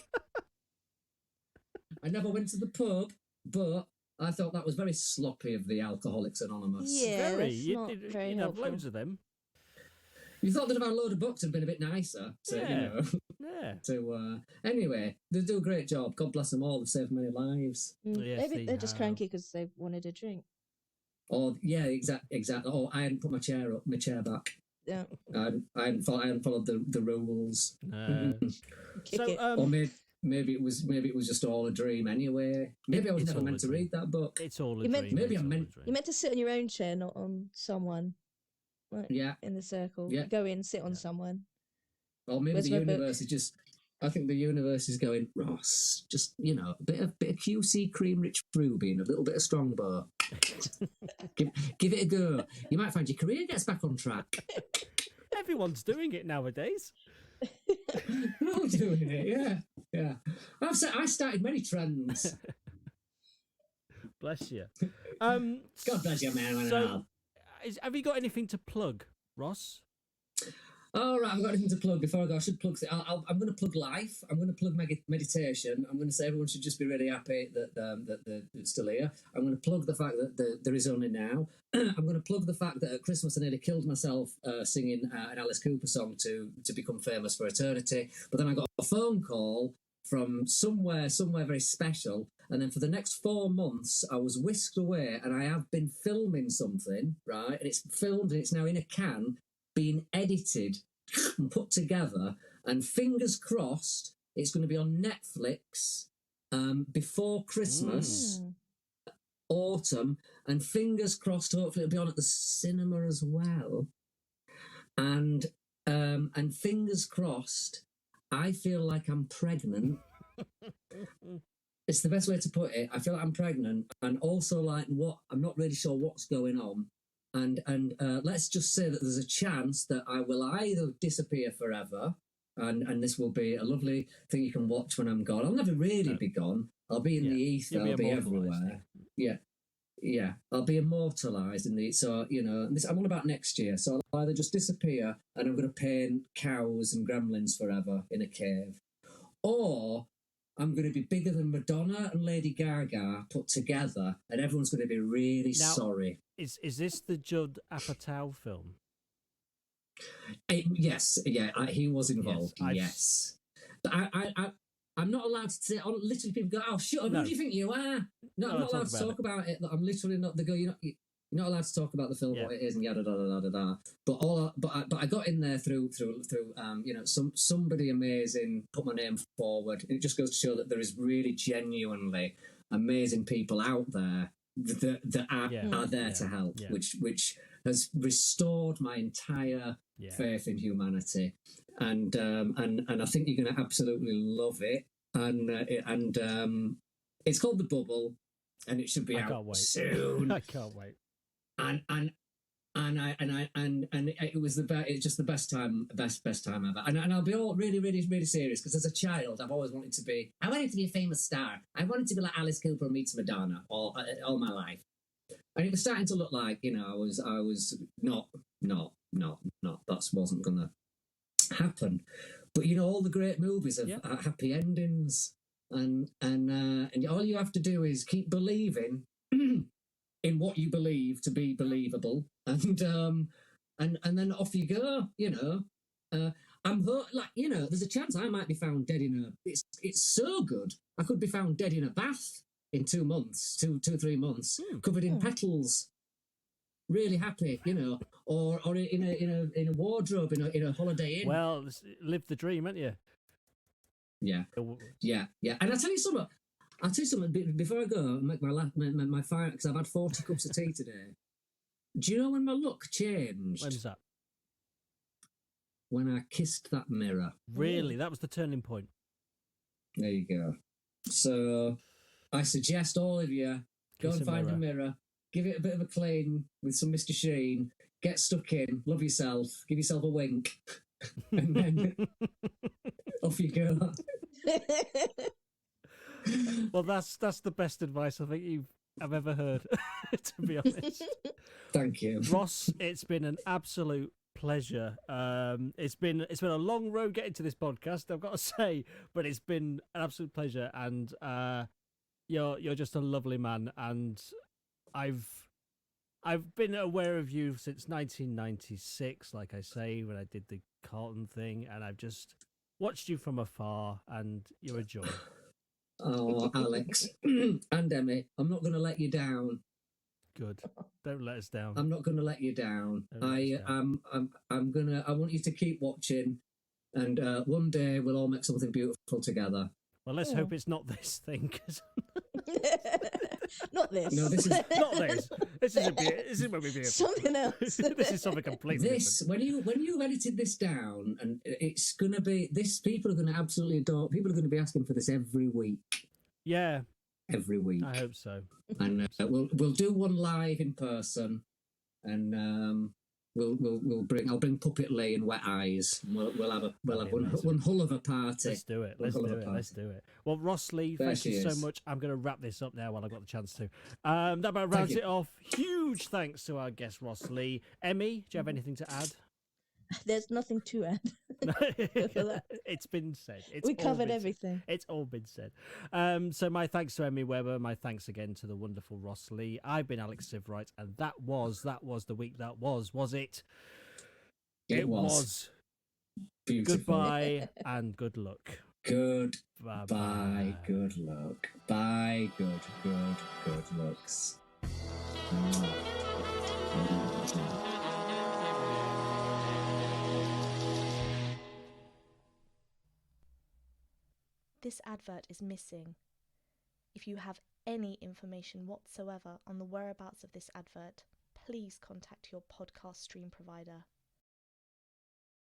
I never went to the pub, but I thought that was very sloppy of the Alcoholics Anonymous. Yeah, Very. that's You'd not very have helpful. loads of them. You thought they'd have had a load of books and been a bit nicer. So, Yeah. you know. Yeah. So, anyway, they do a great job. God bless them all. They've saved many lives. Yes, Maybe they they're just have. cranky because they wanted a drink. Oh, yeah, exactly. Oh, I hadn't put my chair back. Yeah. I hadn't followed the rules. Kick So, it. Or maybe it was just all a dream anyway. Maybe I was It's never all meant a to dream. read that book. It's all a You meant- dream. Maybe it's I'm all a meant- dream. You're meant to sit on your own chair, not on someone. Like, Yeah. in the circle. Yeah. Go in, sit on someone. Or maybe Where's the my book? universe is just. I think the universe is going, "Ross, just, you know, a bit of QC cream rich ruby and a little bit of Strongbow. give it a go. You might find your career gets back on track." Everyone's doing it nowadays. We're all doing it, yeah. I started many trends. Bless you. God bless you, man. So, have you got anything to plug, Ross? All right, I've got anything to plug before I go. I should plug. I'm going to plug life. I'm going to plug meditation. I'm going to say everyone should just be really happy that they're still here. I'm going to plug the fact that there is only now. I'm going to plug the fact that at Christmas I nearly killed myself singing an Alice Cooper song to become famous for eternity. But then I got a phone call from somewhere very special, and then for the next 4 months I was whisked away, and I have been filming something, right? And it's filmed and it's now in a can, being edited and put together, and fingers crossed it's going to be on Netflix before Christmas, autumn, and fingers crossed hopefully it'll be on at the cinema as well. And fingers crossed, I feel like I'm pregnant. It's the best way to put it. I feel like I'm pregnant, and also like I'm not really sure what's going on. And let's just say that there's a chance that I will either disappear forever, and this will be a lovely thing you can watch when I'm gone. I'll never really be gone. I'll be in the ether. I'll be everywhere. Yeah. I'll be immortalised in the. So you know, I'm on about next year. So I'll either just disappear, and I'm going to paint cows and gremlins forever in a cave, or I'm going to be bigger than Madonna and Lady Gaga put together, and everyone's going to be really sorry. Is this the Judd Apatow film? Yes, yeah, he was involved. Yes, yes. But I'm not allowed to say. Literally, people go, "Oh, shut up! No. Who do you think you are?" No, I'm not allowed to talk about it. I'm literally not. They go, "You're not allowed to talk about the film, what it is, and yada da da da da." But I got in there through you know, somebody amazing put my name forward. It just goes to show that there is really genuinely amazing people out there that are there to help, which has restored my entire faith in humanity, and I think you're going to absolutely love it, and it's called The Bubble, and it should be out soon. I can't wait. And it was it's just the best time ever. And I'll be all really, really, really serious, because as a child, I've always wanted to be. I wanted to be a famous star. I wanted to be like Alice Cooper meets Madonna all my life. And it was starting to look like, you know, I was not. That wasn't going to happen. But you know, all the great movies have happy endings, and all you have to do is keep believing in what you believe to be believable, and then off you go. You know, you know, there's a chance I might be found dead in a. It's so good. I could be found dead in a bath. in 2 months, 3 months, covered in petals. Really happy, you know, or in a wardrobe in a Holiday Inn. Well, live the dream, haven't you? Yeah. And I'll tell you something. Before I go and make my fire, because I've had 40 cups of tea today. Do you know when my look changed? When's that? When I kissed that mirror. Really? That was the turning point. There you go. So I suggest all of you go Kiss and a find mirror. a mirror, give it a bit of a clean with some Mr. Sheen, get stuck in, love yourself, give yourself a wink, and then off you go. Well, that's the best advice I think I've ever heard, to be honest. Thank you, Ross. It's been an absolute pleasure. It's been a long road getting to this podcast, I've got to say, but it's been an absolute pleasure. And you're just a lovely man, and I've been aware of you since 1996, like I say, when I did the Carlton thing, and I've just watched you from afar, and you're a joy. Oh, Alex and Emi, I'm not going to let you down. Good. Don't let us down. I'm not going to let you down. I want you to keep watching, and one day we'll all make something beautiful together. Well, let's hope it's not this thing. 'Cause Not this. No, this is not this. This is when we be something else. This is something completely this. different. When you've edited this down, and it's going to be this. People are going to absolutely adore. People are going to be asking for this every week. Yeah, Every week. I hope so. And we'll do one live in person, and I'll bring Puppet Lee and Wet Eyes. We'll have one hull of a party. Let's do it. Let's do it. Well, Ross Lee, There thank you she so is. much. I'm going to wrap this up now while I've got the chance to. That about rounds you. it off. Huge thanks to our guest, Ross Lee. Emmy, do you have anything to add? There's nothing to add. It's been said. We covered everything. It's all been said. So my thanks to Emmy Webber. My thanks again to the wonderful Ross Lee. I've been Alex Sievewright, and that was the week that was it? It was. Beautiful. Goodbye and good luck. Good. Bye. Bye. Good luck. Bye. Good looks. This advert is missing. If you have any information whatsoever on the whereabouts of this advert, please contact your podcast stream provider.